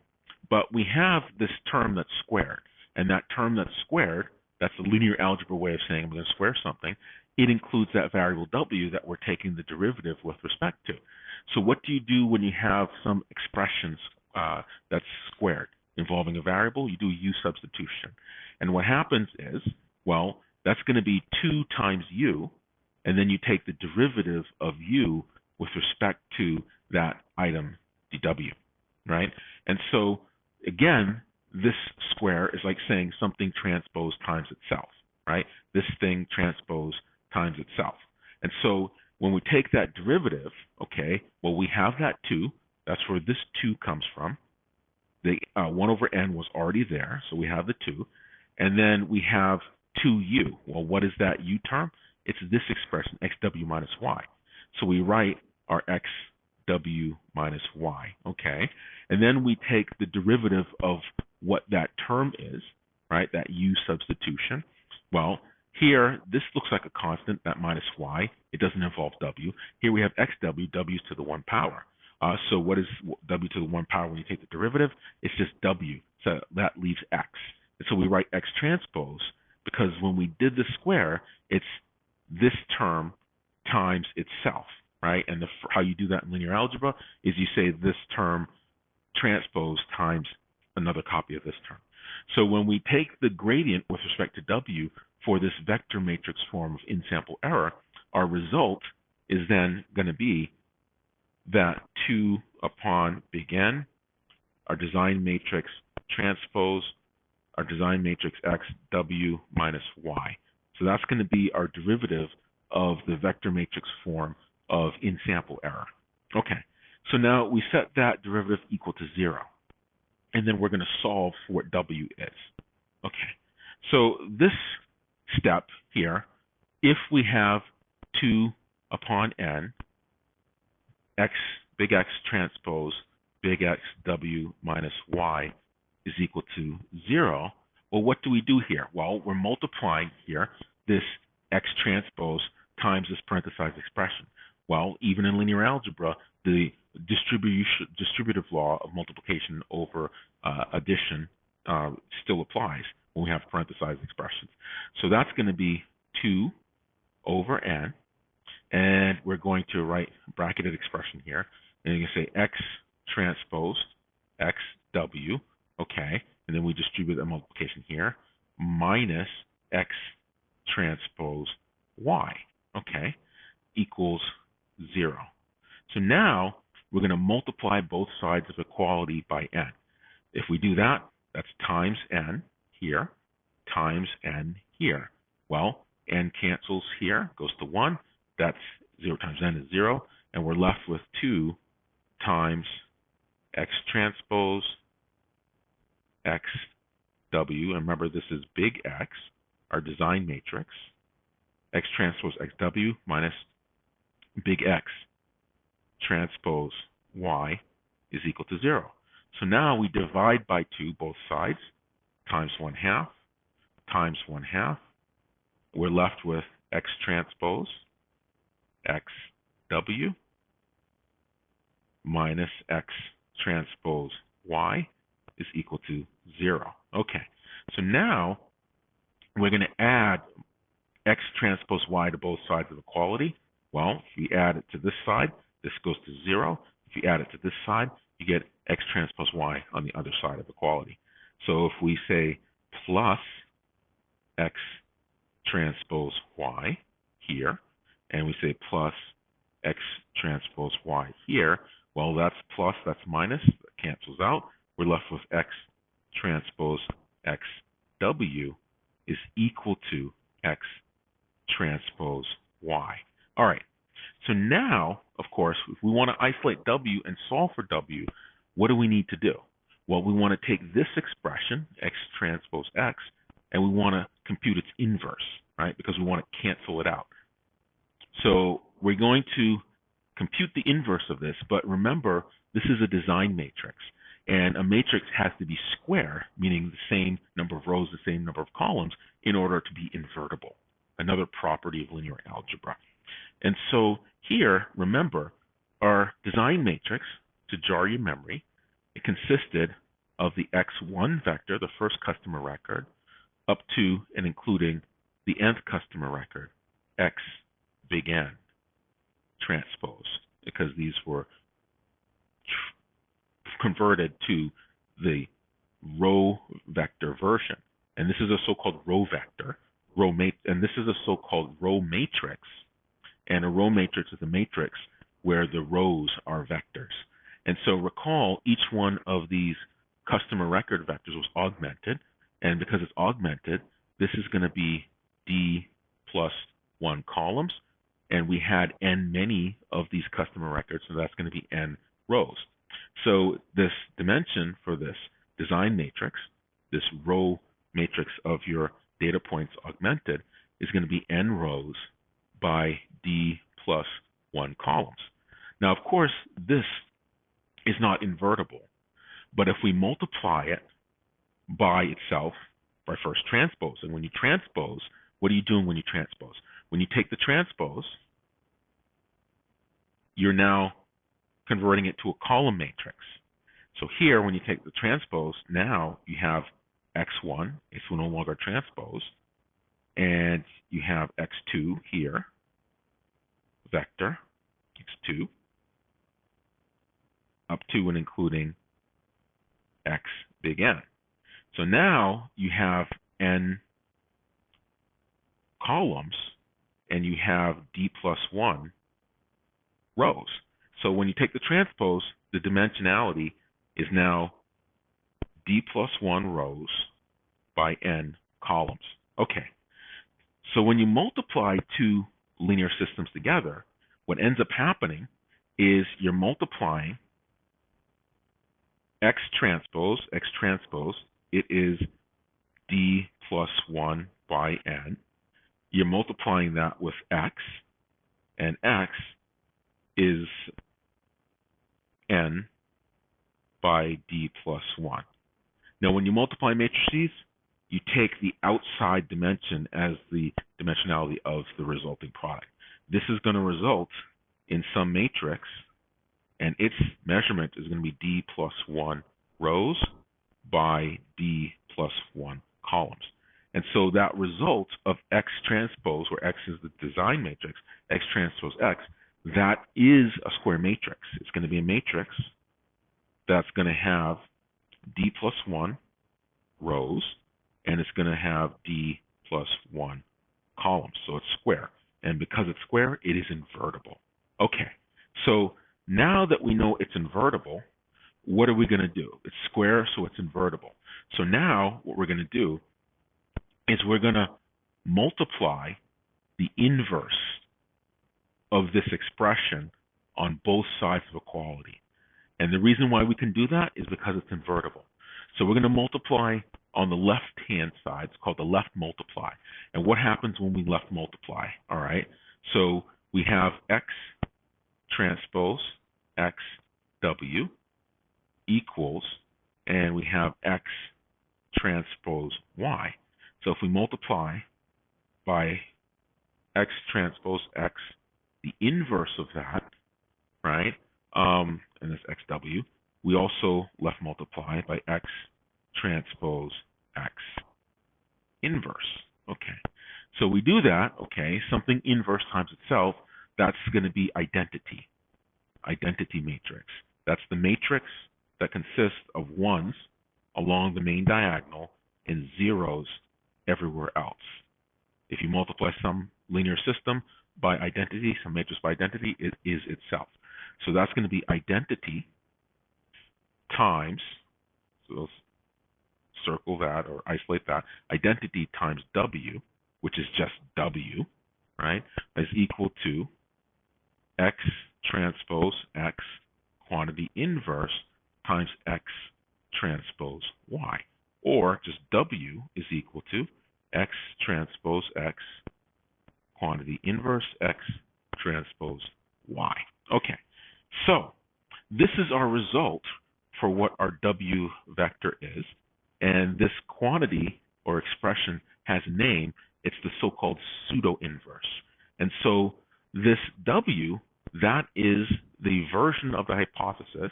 But we have this term that's squared. And that term that's squared, that's the linear algebra way of saying I'm going to square something. It includes that variable w that we're taking the derivative with respect to. So what do you do when you have some expressions that's squared involving a variable? You do u substitution. And what happens is, well, that's going to be 2 times u, and then you take the derivative of u with respect to that item dw, right? And so, again, this square is like saying something transpose times itself, right? This thing transpose times itself. And so when we take that derivative, okay, well, we have that 2. That's where this 2 comes from. The 1 over n was already there, so we have the 2. And then we have 2u. Well, what is that u term? It's this expression, xw minus y. So we write our xw minus y, okay? And then we take the derivative of what that term is, right, that u substitution. Well, here, this looks like a constant, that minus y. It doesn't involve w. Here we have xw, w's to the 1 power. So what is w to the 1 power when you take the derivative? It's just w. So that leaves x. And so we write x transpose because when we did the square, it's this term times itself, right? And how you do that in linear algebra is you say this term transpose times another copy of this term. So when we take the gradient with respect to w for this vector matrix form of in-sample error, our result is then going to be that 2 upon big N, our design matrix transpose, our design matrix x, w minus y. So that's going to be our derivative of the vector matrix form of in-sample error. Okay, so now we set that derivative equal to 0. And then we're going to solve for what w is. Okay, so this step here, if we have 2 upon n, x, big X transpose, big X w minus y is equal to 0, well, what do we do here? Well, we're multiplying here this X transpose times this parenthesized expression. Well, even in linear algebra, the distributive law of multiplication over addition still applies when we have parenthesized expressions. So that's going to be 2 over n, and we're going to write a bracketed expression here, and you can say x transpose xw, okay, and then we distribute that multiplication here, minus x transpose y, okay, equals 0. So now we're going to multiply both sides of equality by n. If we do that, that's times n here, times n here. Well, n cancels here, goes to 1. That's 0 times n is 0, and we're left with 2 times x transpose xw. And remember, this is big X, our design matrix. X transpose xw minus big X transpose y is equal to 0. So now we divide by 2 both sides, times 1/2, times 1/2. We're left with x transpose xw minus x transpose y is equal to 0. Okay, so now we're going to add x transpose y to both sides of equality. Well, if we add it to this side, this goes to 0. If you add it to this side, you get x transpose y on the other side of equality. So if we say plus x transpose y here, and we say plus x transpose y here, well, that's plus, that's minus, that cancels out. We're left with x transpose xw is equal to x transpose y. All right, so now, of course, if we want to isolate w and solve for w, what do we need to do? Well, we want to take this expression, x transpose x, and we want to compute its inverse, right? Because we want to cancel it out. So we're going to compute the inverse of this, but remember, this is a design matrix, and a matrix has to be square, meaning the same number of rows, the same number of columns, in order to be invertible, another property of linear algebra. And so here, remember, our design matrix, to jar your memory, it consisted of the x1 vector, the first customer record, up to and including the nth customer record, x big N transpose, because these were converted to the row vector version. And this is a so-called row vector, and this is a so-called row matrix. And a row matrix is a matrix where the rows are vectors. And so recall, each one of these customer record vectors was augmented. And because it's augmented, this is going to be D plus 1 columns. And we had n many of these customer records, so that's going to be n rows. So this dimension for this design matrix, this row matrix of your data points augmented, is going to be n rows by D plus 1 columns. Now, of course, this is not invertible, but if we multiply it by itself, by first transpose, and when you transpose, what are you doing when you transpose? When you take the transpose, you're now converting it to a column matrix. So here, when you take the transpose, now you have x1, it's no longer transposed, and you have x2 here, vector, x2, up to and including x big N. So now you have n columns, and you have d plus 1 rows. So when you take the transpose, the dimensionality is now d plus 1 rows by n columns. Okay, so when you multiply two linear systems together, what ends up happening is you're multiplying x transpose, it is d plus 1 by n. You're multiplying that with x, and x is n by d plus 1. Now, when you multiply matrices, you take the outside dimension as the dimensionality of the resulting product. This is going to result in some matrix, and its measurement is going to be d plus 1 rows by d plus 1 columns. And so that result of x transpose, where x is the design matrix, x transpose x, that is a square matrix. It's going to be a matrix that's going to have d plus 1 rows, and it's going to have d plus 1 columns. So it's square. And because it's square, it is invertible. Okay, so now that we know it's invertible, what are we going to do? It's square, so it's invertible. So now what we're going to do is we're going to multiply the inverse of this expression on both sides of equality. And the reason why we can do that is because it's invertible. So we're going to multiply on the left-hand side. It's called the left multiply. And what happens when we left multiply? All right. So we have x transpose x w equals, and we have x transpose y. So if we multiply by x transpose x, the inverse of that, right, and this xw, we also left multiply by x transpose x inverse. Okay, so we do that, okay, something inverse times itself, that's going to be identity matrix. That's the matrix that consists of ones along the main diagonal and zeros everywhere else. If you multiply some linear system by identity, some matrix by identity, it is itself. So that's going to be identity times, so circle that or isolate that, identity times W, which is just W, right, is equal to x transpose x quantity inverse times x transpose y. Or just W is equal to x transpose x quantity inverse x transpose y. Okay, so this is our result for what our W vector is. And this quantity or expression has a name. It's the so-called pseudo-inverse. And so this W, that is the version of the hypothesis,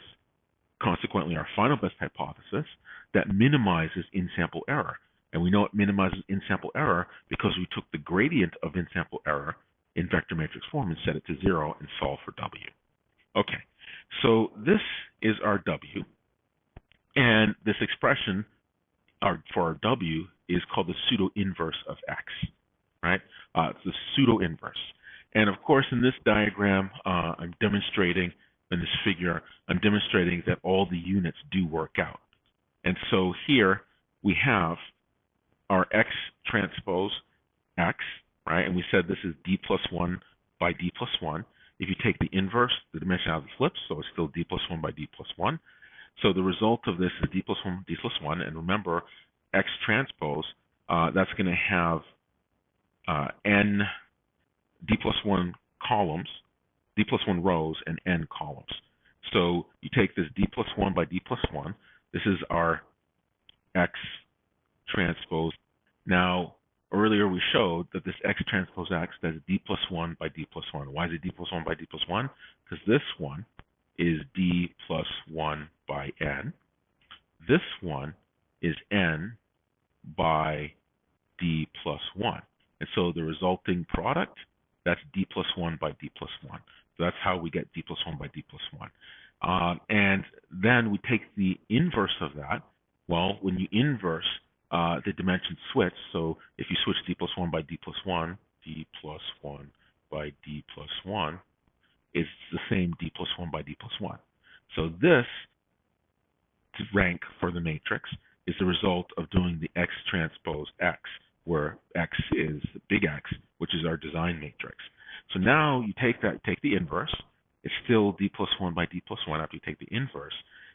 consequently our final best hypothesis, that minimizes in-sample error. And we know it minimizes in-sample error because we took the gradient of in-sample error in vector matrix form and set it to 0 and solve for W. Okay, so this is our W, and this expression for our W is called the pseudo-inverse of X, right? It's the pseudo-inverse. And of course, in this diagram, I'm demonstrating, in this figure, I'm demonstrating that all the units do work out. And so here we have our X transpose X, right? And we said this is D plus 1 by D plus 1. If you take the inverse, the dimensionality flips, so it's still D plus 1 by D plus 1. So the result of this is D plus 1, D plus 1. And remember, X transpose, that's going to have n D plus 1 columns, D plus 1 rows, and n columns. So you take this D plus 1 by D plus 1. This is our X transpose. Now, earlier we showed that this X transpose X, that is D plus 1 by D plus 1. Why is it D plus 1 by D plus 1? Because this one is d plus 1 by n. This one is n by d plus 1. And so the resulting product, that's d plus 1 by d plus 1. So that's how we get d plus 1 by d plus 1. And then we take the inverse of that. Well, when you inverse, the dimensions switch. So if you switch d plus 1 by d plus 1, d plus 1 by d plus 1 is the same d plus 1 by d plus 1. So this rank for the matrix is the result of doing the X transpose X, where X is big X, which is our design matrix. So now you take the inverse. It's still d plus 1 by d plus 1 after you take the inverse.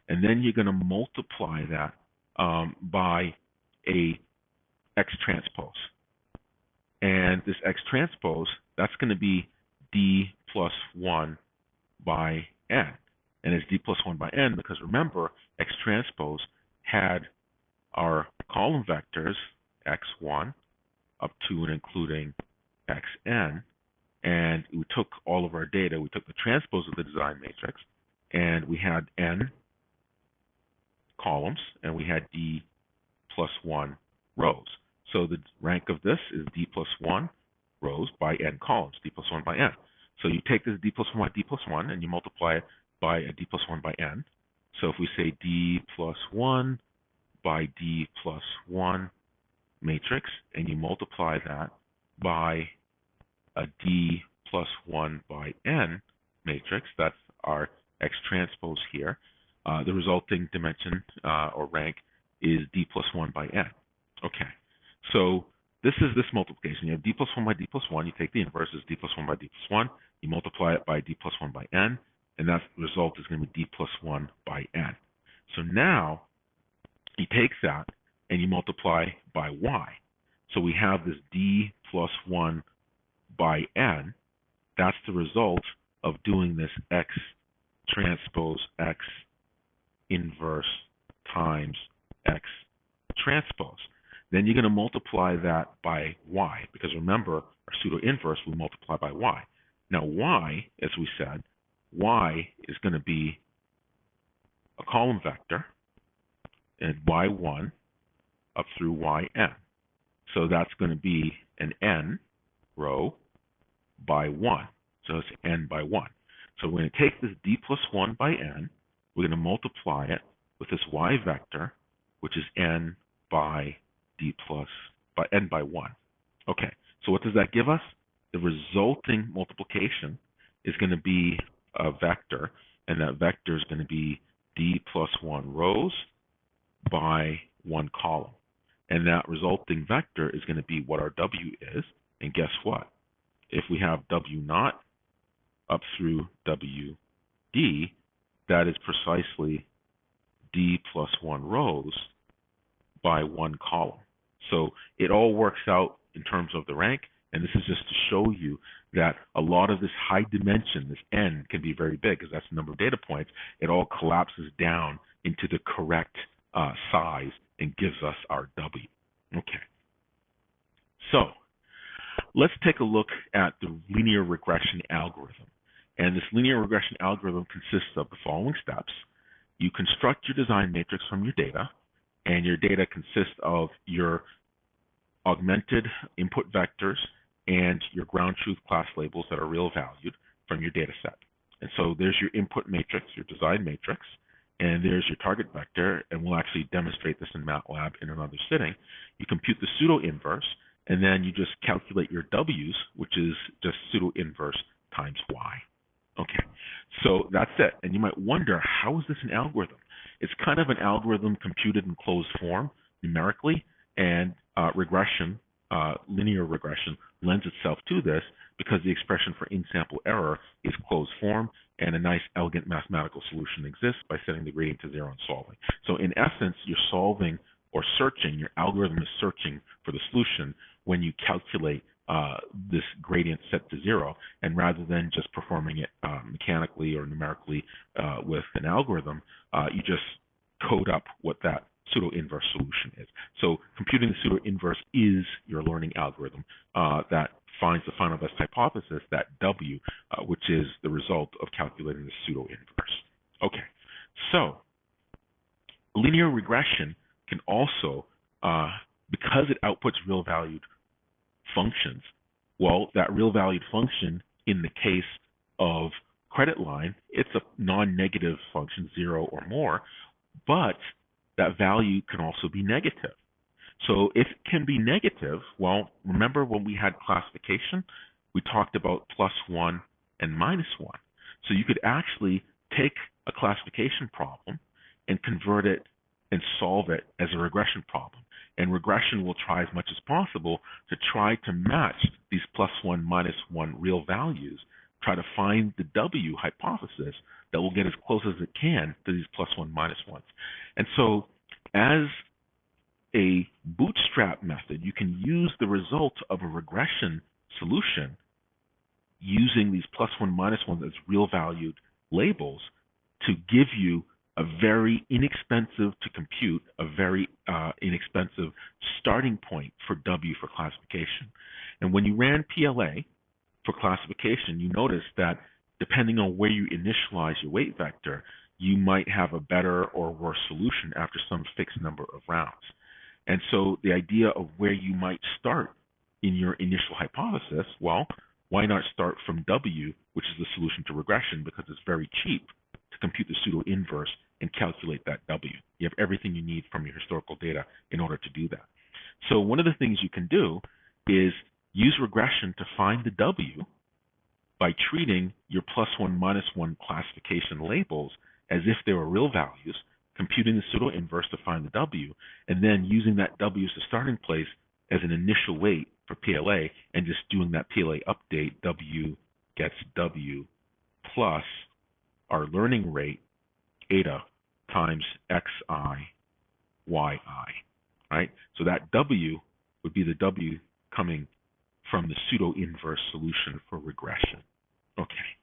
And then you're going to multiply that by a X transpose. And this X transpose, that's going to be d plus 1 by n. And it's d plus 1 by n because remember, X transpose had our column vectors x1 up to and including xn, and we took all of our data, we took the transpose of the design matrix, and we had n columns, and we had d plus 1 rows. So the rank of this is d plus 1 rows by n columns, d plus 1 by n. So you take this d plus 1 by d plus 1, and you multiply it by a d plus 1 by n. So if we say d plus 1 by d plus 1 matrix, and you multiply that by a d plus 1 by n matrix, that's our X transpose here, the resulting dimension or rank is d plus 1 by n. Okay, so this is this multiplication. You have d plus 1 by d plus 1, you take the inverse is d plus 1 by d plus 1, you multiply it by d plus 1 by n, and that result is going to be d plus 1 by n. So now you take that and you multiply by y. So we have this d plus 1 by n. That's the result of doing this X transpose X inverse times X transpose. Then you're going to multiply that by y, because remember, our pseudo inverse we multiply by y. Now y, as we said, y is going to be a column vector, and y1 up through yn. So that's going to be an n row by 1. So it's n by 1. So we're going to take this d plus 1 by n, we're going to multiply it with this y vector, which is n by d plus by n by 1. Okay, so what does that give us? The resulting multiplication is going to be a vector, and that vector is going to be d plus 1 rows by 1 column. And that resulting vector is going to be what our w is. And guess what? If we have w naught up through wd, that is precisely d plus 1 rows by 1 column. So it all works out in terms of the rank, and this is just to show you that a lot of this high dimension, this n, can be very big because that's the number of data points. It all collapses down into the correct size and gives us our w. Okay. So let's take a look at the linear regression algorithm. And this linear regression algorithm consists of the following steps. You construct your design matrix from your data, and your data consists of your augmented input vectors and your ground truth class labels that are real valued from your data set. And so there's your input matrix, your design matrix, and there's your target vector, and we'll actually demonstrate this in MATLAB in another sitting. You compute the pseudo inverse, and then you just calculate your w's, which is just pseudo inverse times y. Okay, so that's it. And you might wonder, how is this an algorithm? It's kind of an algorithm computed in closed form numerically, and regression, linear regression, lends itself to this because the expression for in-sample error is closed form, and a nice, elegant mathematical solution exists by setting the gradient to 0 and solving. So in essence, you're solving or searching, your algorithm is searching for the solution when you calculate this gradient set to 0, and rather than just performing it mechanically or numerically with an algorithm, you just code up what that pseudo-inverse solution is. So computing the pseudo-inverse is your learning algorithm that finds the final best hypothesis, that W, which is the result of calculating the pseudo-inverse. So linear regression can also, because it outputs real valued functions, well, that real valued function in the case of credit line, it's a non-negative function, 0 or more, but that value can also be negative. So if it can be negative, well, remember when we had classification, we talked about +1 and -1. So you could actually take a classification problem and convert it and solve it as a regression problem. And regression will try as much as possible to try to match these +1, -1 real values, try to find the W hypothesis that will get as close as it can to these +1, -1s. And so as a bootstrap method, you can use the result of a regression solution using these +1, -1s as real valued labels to give you a very inexpensive to compute, a very inexpensive starting point for W for classification. And when you ran PLA for classification, you notice that depending on where you initialize your weight vector, you might have a better or worse solution after some fixed number of rounds. And so the idea of where you might start in your initial hypothesis, well, why not start from W, which is the solution to regression, because it's very cheap to compute the pseudo-inverse and calculate that W. You have everything you need from your historical data in order to do that. So one of the things you can do is use regression to find the W by treating your +1, -1 classification labels as if they were real values, computing the pseudo-inverse to find the W, and then using that W as the starting place as an initial weight for PLA, and just doing that PLA update, W gets W plus our learning rate, eta, times xi, yi, right? So that W would be the W coming from the pseudo-inverse solution for regression. Okay.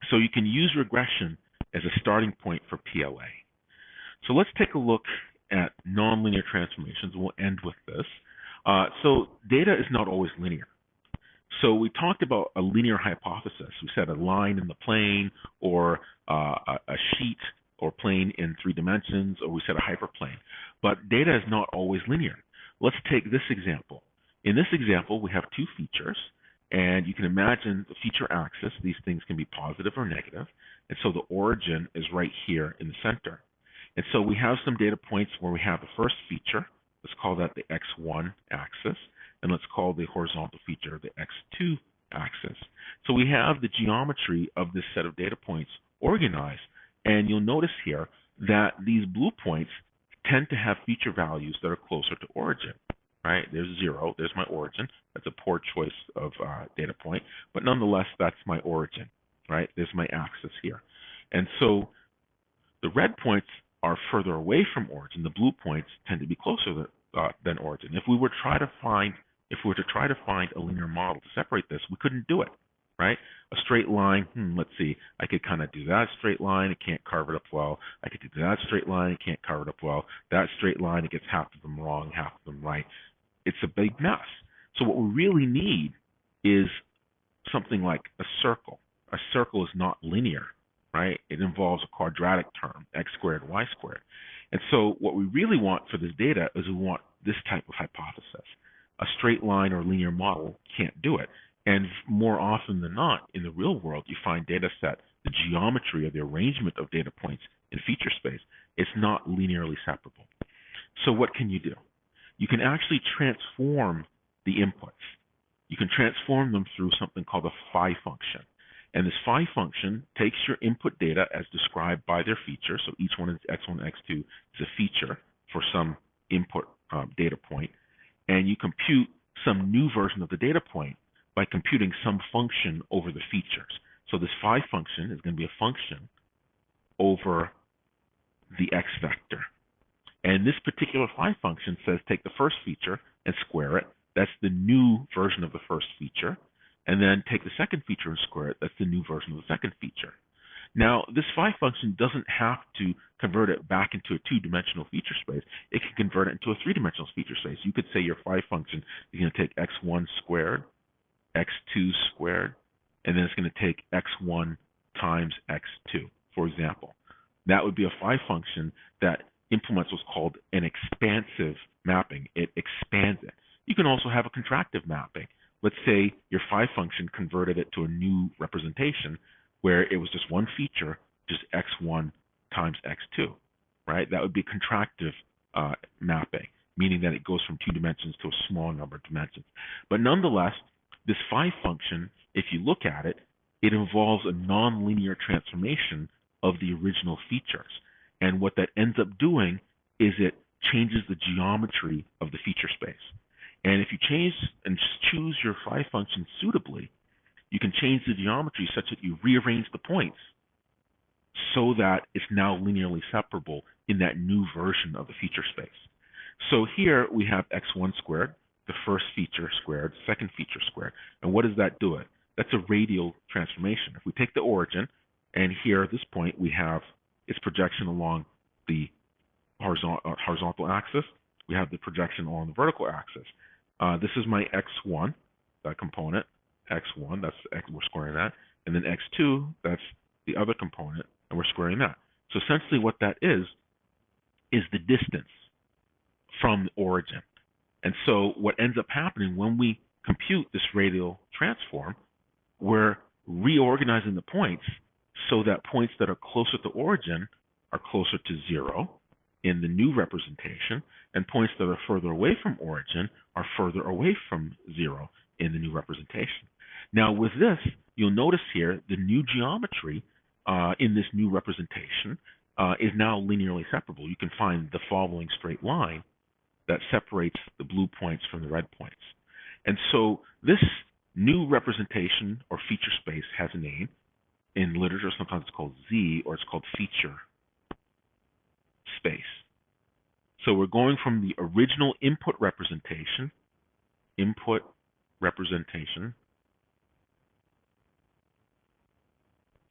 So you can use regression as a starting point for PLA. So let's take a look at nonlinear transformations. We'll end with this. So data is not always linear. So we talked about a linear hypothesis. We said a line in the plane, or a sheet or plane in 3 dimensions, or we said a hyperplane. But data is not always linear. Let's take this example. In this example, we have 2 features, and you can imagine the feature axis. These things can be positive or negative, and so the origin is right here in the center. And so we have some data points where we have the first feature. Let's call that the x1 axis, and let's call the horizontal feature the x2 axis. So we have the geometry of this set of data points organized, and you'll notice here that these blue points tend to have feature values that are closer to origin, right? There's 0, there's my origin. That's a poor choice of data point, but nonetheless, that's my origin, right? There's my axis here. And so the red points are further away from origin. The blue points tend to be closer than origin. If we were to try to find a linear model to separate this, we couldn't do it, right? A straight line, let's see, I could kind of do that straight line, it can't carve it up well. I could do that straight line, it can't carve it up well. That straight line, it gets half of them wrong, half of them right. It's a big mess. So what we really need is something like a circle. A circle is not linear, right? It involves a quadratic term, x squared, y squared. And so what we really want for this data is we want this type of hypothesis. A straight line or linear model can't do it. And more often than not, in the real world, you find data set, the geometry or the arrangement of data points in feature space, it's not linearly separable. So what can you do? You can actually transform the inputs. You can transform them through something called a phi function. And this phi function takes your input data as described by their feature. So each one is x1, x2 is a feature for some input data point. And you compute some new version of the data point by computing some function over the features. So this phi function is going to be a function over the x vector. And this particular phi function says take the first feature and square it. That's the new version of the first feature. And then take the second feature and square it. That's the new version of the second feature. Now, this phi function doesn't have to convert it back into a 2-dimensional feature space. It can convert it into a 3-dimensional feature space. You could say your phi function is going to take x1 squared, x2 squared, and then it's going to take x1 times x2, for example. That would be a phi function that implements what's called an expansive mapping. It expands it. You can also have a contractive mapping. Let's say your phi function converted it to a new representation where it was just one feature, just x1 times x2, right? That would be contractive mapping, meaning that it goes from 2 dimensions to a small number of dimensions. But nonetheless, this phi function, if you look at it, it involves a nonlinear transformation of the original features. And what that ends up doing is it changes the geometry of the feature space. And if you change and choose your phi function suitably, you can change the geometry such that you rearrange the points so that it's now linearly separable in that new version of the feature space. So here we have x1 squared, the first feature squared, second feature squared. And what does that do it? That's a radial transformation. If we take the origin, and here at this point we have its projection along the horizontal axis, we have the projection along the vertical axis. This is my x1, that component, x1, that's x, we're squaring that, and then x2, that's the other component, and we're squaring that. So essentially what that is the distance from the origin. And so what ends up happening when we compute this radial transform, we're reorganizing the points so that points that are closer to origin are closer to 0 in the new representation, and points that are further away from origin are further away from 0 in the new representation. Now with this, you'll notice here the new geometry in this new representation is now linearly separable. You can find the following straight line that separates the blue points from the red points. And so this new representation or feature space has a name. In literature, sometimes it's called Z, or it's called feature space. So we're going from the original input representation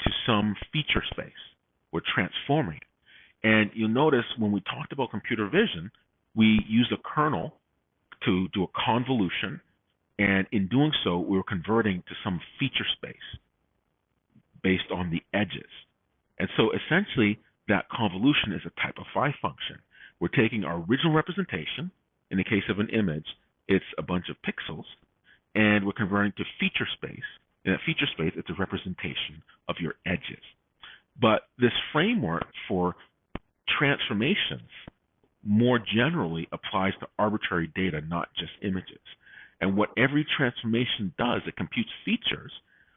to some feature space. We're transforming it. And you'll notice when we talked about computer vision, we used a kernel to do a convolution, and in doing so, we were converting to some feature space based on the edges. And so essentially, that convolution is a type of phi function. We're taking our original representation. In the case of an image, it's a bunch of pixels, and we're converting to feature space. In that feature space, it's a representation of your edges. But this framework for transformations more generally applies to arbitrary data, not just images. And what every transformation does, it computes features,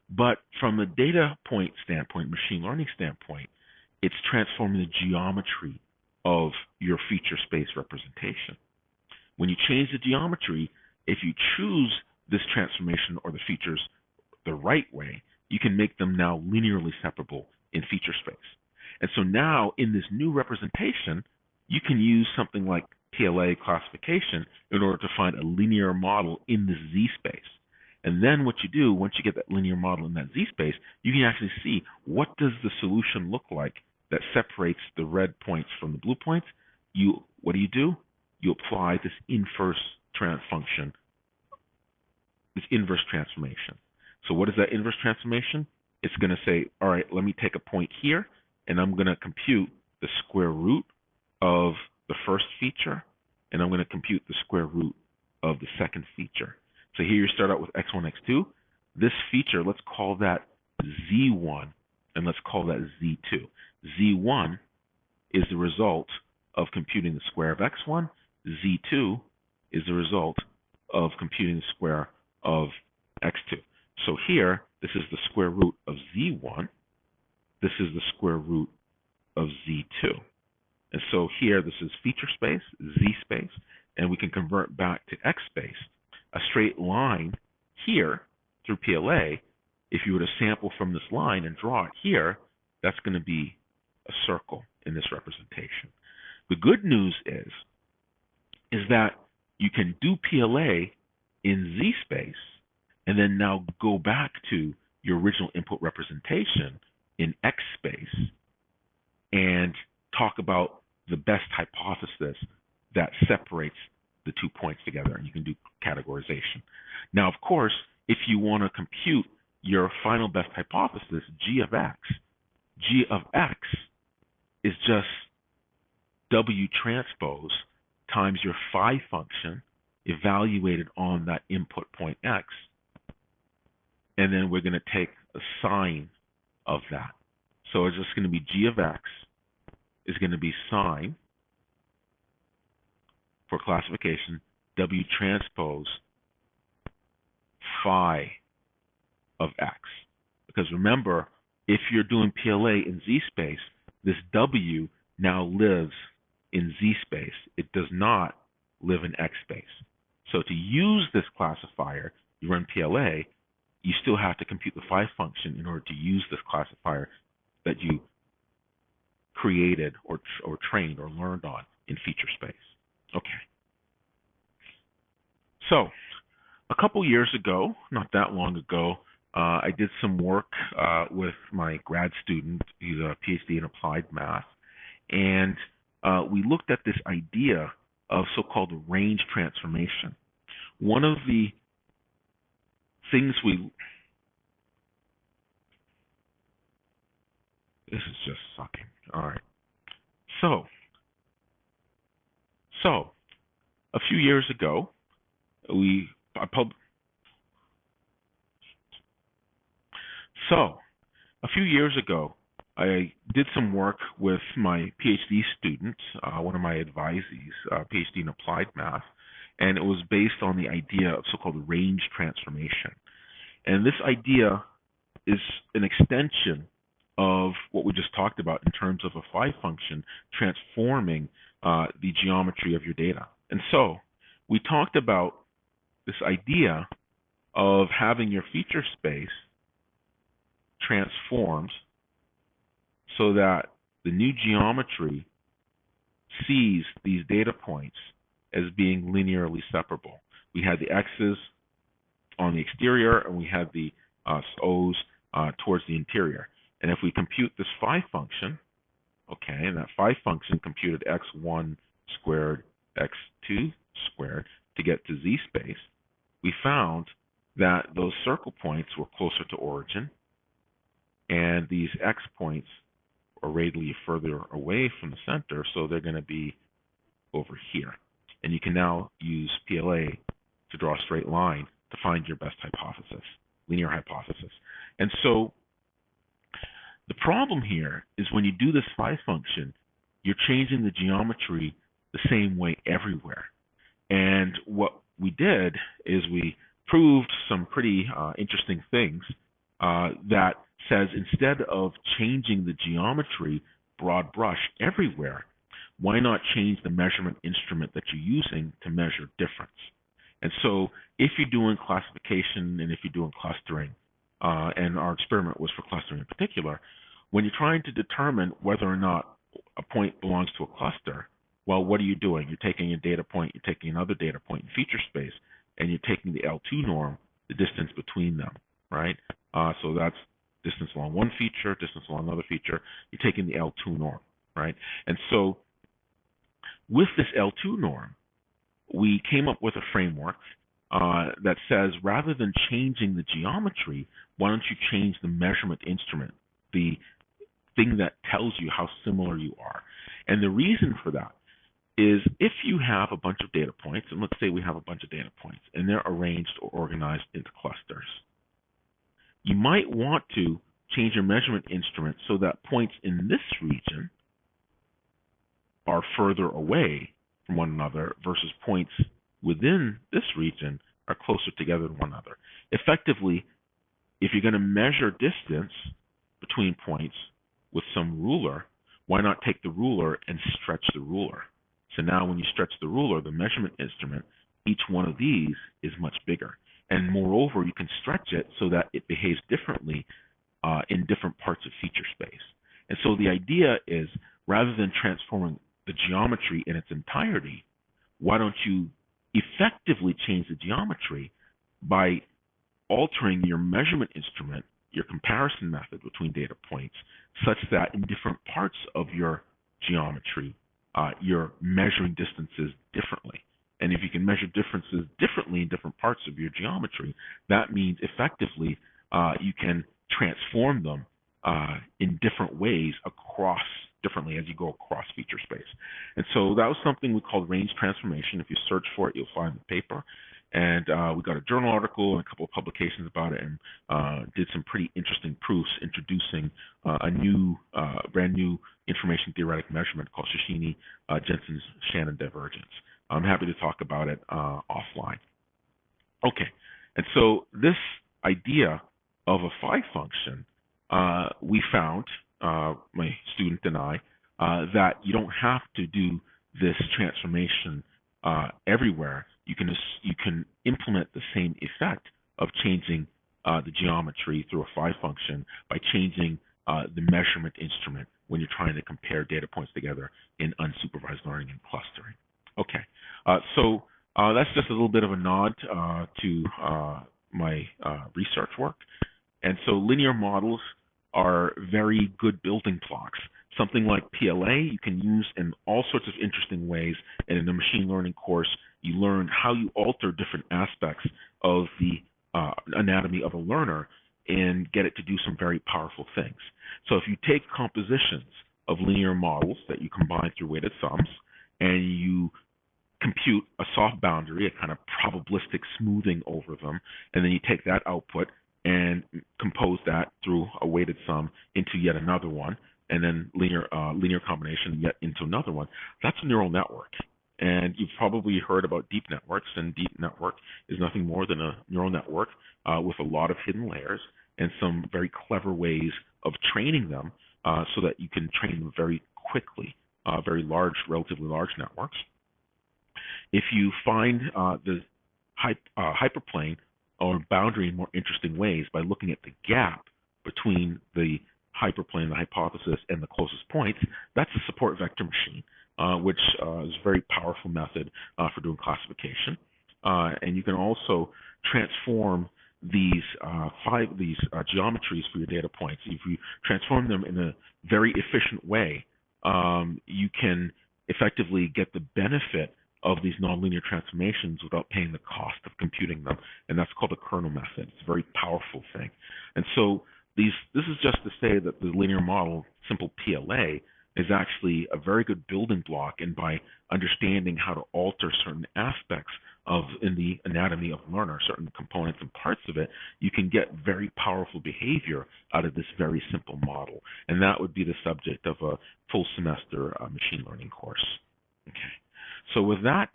but from a data point standpoint, machine learning standpoint, it's transforming the geometry of your feature space representation. When you change the geometry, if you choose this transformation or the features the right way, you can make them now linearly separable in feature space. And so now in this new representation, you can use something like PLA classification in order to find a linear model in the Z space. And then what you do, once you get that linear model in that Z space, you can actually see what does the solution look like that separates the red points from the blue points. What do? You apply this inverse function, this inverse transformation. So what is that inverse transformation? It's going to say, all right, let me take a point here, and I'm going to compute the square root of the first feature, and I'm going to compute the square root of the second feature. So here you start out with x1, x2. This feature, let's call that z1, and let's call that z2. z1 is the result of computing the square of x1. z2 is the result of computing the square of x2. So here, this is the square root of z1. This is the square root of z2. And so here, this is feature space, z space, and we can convert back to x space. A straight line here through PLA, if you were to sample from this line and draw it here, that's going to be a circle in this representation. The good news is that you can do PLA in Z space and then now go back to your original input representation in X space and talk about the best hypothesis that separates the 2 points together, and you can do categorization. Now, of course, if you want to compute your final best hypothesis, g of x is just W transpose times your phi function evaluated on that input point X. And then we're going to take a sine of that. So it's just going to be G of X is going to be sine, for classification, W transpose phi of X. Because remember, if you're doing PLA in Z space, this W now lives in Z space. It does not live in X space. So to use this classifier, you run PLA, you still have to compute the phi function in order to use this classifier that you created or trained or learned on in feature space. Okay. So a couple years ago, not that long ago, I did some work with my grad student. He's a PhD in applied math. And we looked at this idea of so-called range transformation. One of the things this is just sucking. All right. So a few years ago, I did some work with my PhD student, one of my advisees, PhD in applied math, and it was based on the idea of so-called range transformation. And this idea is an extension of what we just talked about in terms of a phi function transforming the geometry of your data. And so we talked about this idea of having your feature space transformed so that the new geometry sees these data points as being linearly separable. We had the x's on the exterior, and we had the o's towards the interior. And if we compute this phi function, okay, and that phi function computed x1 squared, x2 squared to get to z space, we found that those circle points were closer to origin, and these x points are radially further away from the center, so they're going to be over here. And you can now use PLA to draw a straight line to find your best hypothesis, linear hypothesis. And so the problem here is when you do this phi function, you're changing the geometry the same way everywhere. And what we did is we proved some pretty interesting things that says instead of changing the geometry broad brush everywhere, why not change the measurement instrument that you're using to measure difference? And so if you're doing classification and if you're doing clustering, and our experiment was for clustering in particular, when you're trying to determine whether or not a point belongs to a cluster, well, what are you doing? You're taking a data point, you're taking another data point in feature space, and you're taking the L2 norm, the distance between them, right? So that's distance along one feature, distance along another feature. You're taking the L2 norm, right? And so with this L2 norm, we came up with a framework that says rather than changing the geometry, why don't you change the measurement instrument, the thing that tells you how similar you are? And the reason for that is if you have a bunch of data points, and let's say we have a bunch of data points, and they're arranged or organized into clusters, you might want to change your measurement instrument so that points in this region are further away from one another versus points within this region are closer together than one another. Effectively, if you're going to measure distance between points with some ruler, why not take the ruler and stretch the ruler? So now when you stretch the ruler, the measurement instrument, each one of these is much bigger. And moreover, you can stretch it so that it behaves differently in different parts of feature space. And so the idea is, rather than transforming the geometry in its entirety, why don't you effectively change the geometry by altering your measurement instrument, your comparison method between data points, such that in different parts of your geometry, you're measuring distances differently. And if you can measure differences differently in different parts of your geometry, that means effectively you can transform them in different ways across differently as you go across feature space. And so that was something we called range transformation. If you search for it, you'll find the paper. And we got a journal article and a couple of publications about it, and did some pretty interesting proofs introducing a new, brand new information theoretic measurement called Shishini-Jensen-Shannon divergence. I'm happy to talk about it offline. Okay, and so this idea of a phi function, we found, my student and I, that you don't have to do this transformation everywhere. You can implement the same effect of changing the geometry through a phi function by changing the measurement instrument when you're trying to compare data points together in unsupervised learning and clustering. Okay, so that's just a little bit of a nod to my research work. And so linear models are very good building blocks. Something like PLA you can use in all sorts of interesting ways. And in the machine learning course, you learn how you alter different aspects of the anatomy of a learner and get it to do some very powerful things. So if you take compositions of linear models that you combine through weighted sums, and you compute a soft boundary, a kind of probabilistic smoothing over them, and then you take that output and compose that through a weighted sum into yet another one, and then linear combination yet into another one. That's a neural network. And you've probably heard about deep networks, and deep network is nothing more than a neural network with a lot of hidden layers and some very clever ways of training them so that you can train them very quickly, very large, relatively large networks. If you find the hyperplane or boundary in more interesting ways by looking at the gap between the hyperplane, the hypothesis, and the closest points, that's a support vector machine, which is a very powerful method for doing classification. And you can also transform these geometries for your data points. If you transform them in a very efficient way, you can effectively get the benefit of these nonlinear transformations without paying the cost of computing them, and that's called the kernel method. It's a very powerful thing. And so this is just to say that the linear model, simple PLA, is actually a very good building block, and by understanding how to alter certain aspects in the anatomy of a learner, certain components and parts of it, you can get very powerful behavior out of this very simple model. And that would be the subject of a full semester machine learning course. Okay. So with that,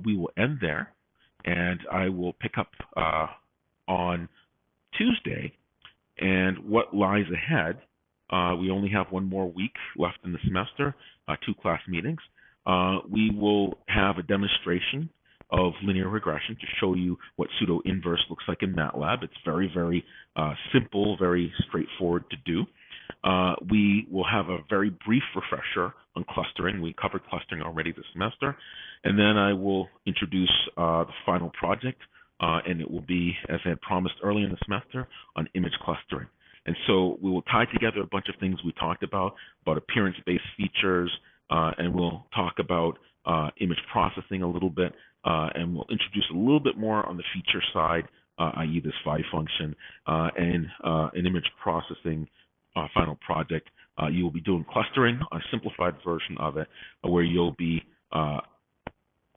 we will end there, and I will pick up on Tuesday and what lies ahead. We only have one more week left in the semester, 2 class meetings. We will have a demonstration of linear regression to show you what pseudo-inverse looks like in MATLAB. It's very, very simple, very straightforward to do. We will have a very brief refresher on clustering. We covered clustering already this semester. And then I will introduce the final project, and it will be, as I had promised early in the semester, on image clustering. And so we will tie together a bunch of things we talked about appearance-based features, and we'll talk about image processing a little bit, and we'll introduce a little bit more on the feature side, i.e. this phi function, and an image processing final project. You will be doing clustering, a simplified version of it, where you'll be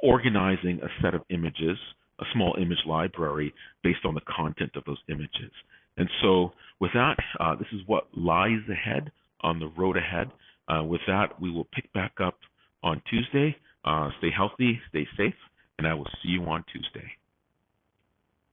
organizing a set of images, a small image library, based on the content of those images. And so with that, this is what lies ahead on the road ahead. With that, we will pick back up on Tuesday. Stay healthy, stay safe, and I will see you on Tuesday.